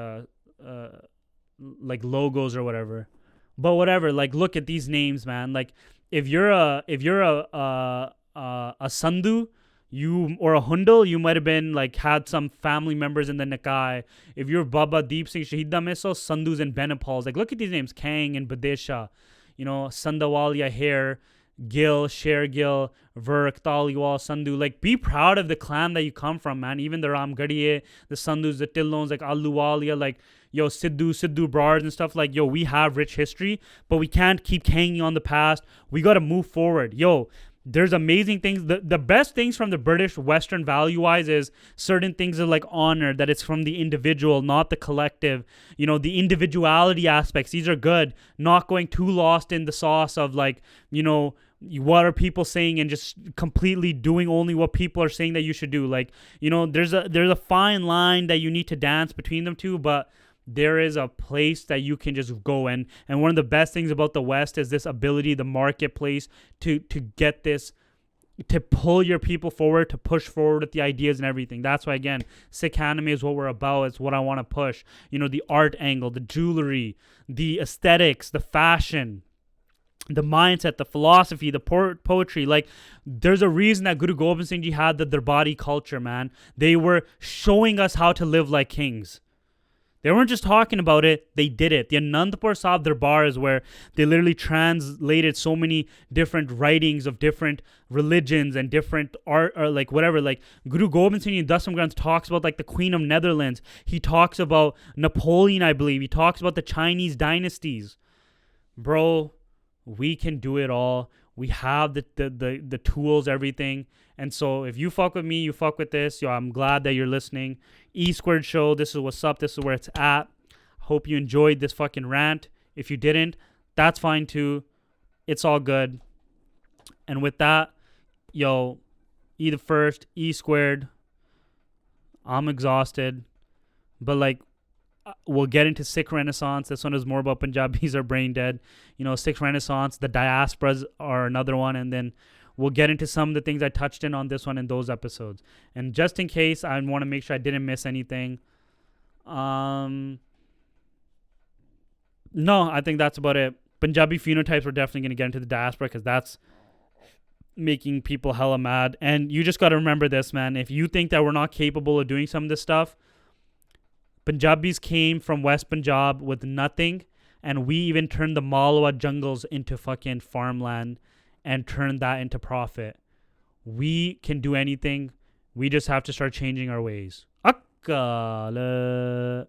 logos or whatever. But whatever, like look at these names, man. Like if you're a Sandhu, you or a Hundal, you might have been like had some family members in the Nikai. If you're Baba Deep Singh Shahida Missile, Sandhus and Benepals. Like look at these names, Kang and Badesha. You know, Sandawalia Hair, Gill, Sher Gill, Virk, Taliwal, Sandhu. Like, be proud of the clan that you come from, man. Even the Ramgadiye, the Sandhus, the Tillons, like Aluwalia, like, yo, Sidhu Brars and stuff. Like, yo, we have rich history, but we can't keep hanging on the past. We got to move forward. Yo, there's amazing things. The best things from the British Western value-wise is certain things are like honor, that it's from the individual, not the collective. You know, the individuality aspects, these are good. Not going too lost in the sauce of like, you know, what are people saying and just completely doing only what people are saying that you should do. Like, you know, there's a fine line that you need to dance between them two, but there is a place that you can just go in. And one of the best things about the West is this ability, the marketplace, to get this, to pull your people forward, to push forward with the ideas and everything. That's why, again, Sikh anime is what we're about. It's what I want to push. You know, the art angle, the jewelry, the aesthetics, the fashion, the mindset, the philosophy, the poetry. Like, there's a reason that Guru Gobind Singh Ji had the Darbari culture, man. They were showing us how to live like kings. They weren't just talking about it, they did it. The Anandapur Sahib Darbar is where they literally translated so many different writings of different religions and different art, or like whatever. Like Guru Gobind Singh in Dasam Granth talks about like the Queen of Netherlands. He talks about Napoleon, I believe. He talks about the Chinese dynasties. Bro, we can do it all. We have the tools, everything. And so if you fuck with me, you fuck with this. Yo, I'm glad that you're listening. E-Squared Show, this is what's up. This is where it's at. Hope you enjoyed this fucking rant. If you didn't, that's fine too. It's all good. And with that, yo, E the first, E-Squared. I'm exhausted. But like, We'll get into Sikh Renaissance. This one is more about Punjabis are brain dead. Sikh Renaissance, the diasporas are another one, and then we'll get into some of the things I touched on this one in those episodes. And just in case, I want to make sure I didn't miss anything. No, I think that's about it. Punjabi phenotypes, we're definitely going to get into the diaspora because that's making people hella mad. And you just got to remember this, man. If you think that we're not capable of doing some of this stuff, Punjabis came from West Punjab with nothing, and we even turned the Malwa jungles into fucking farmland and turned that into profit. We can do anything. We just have to start changing our ways. Akkala.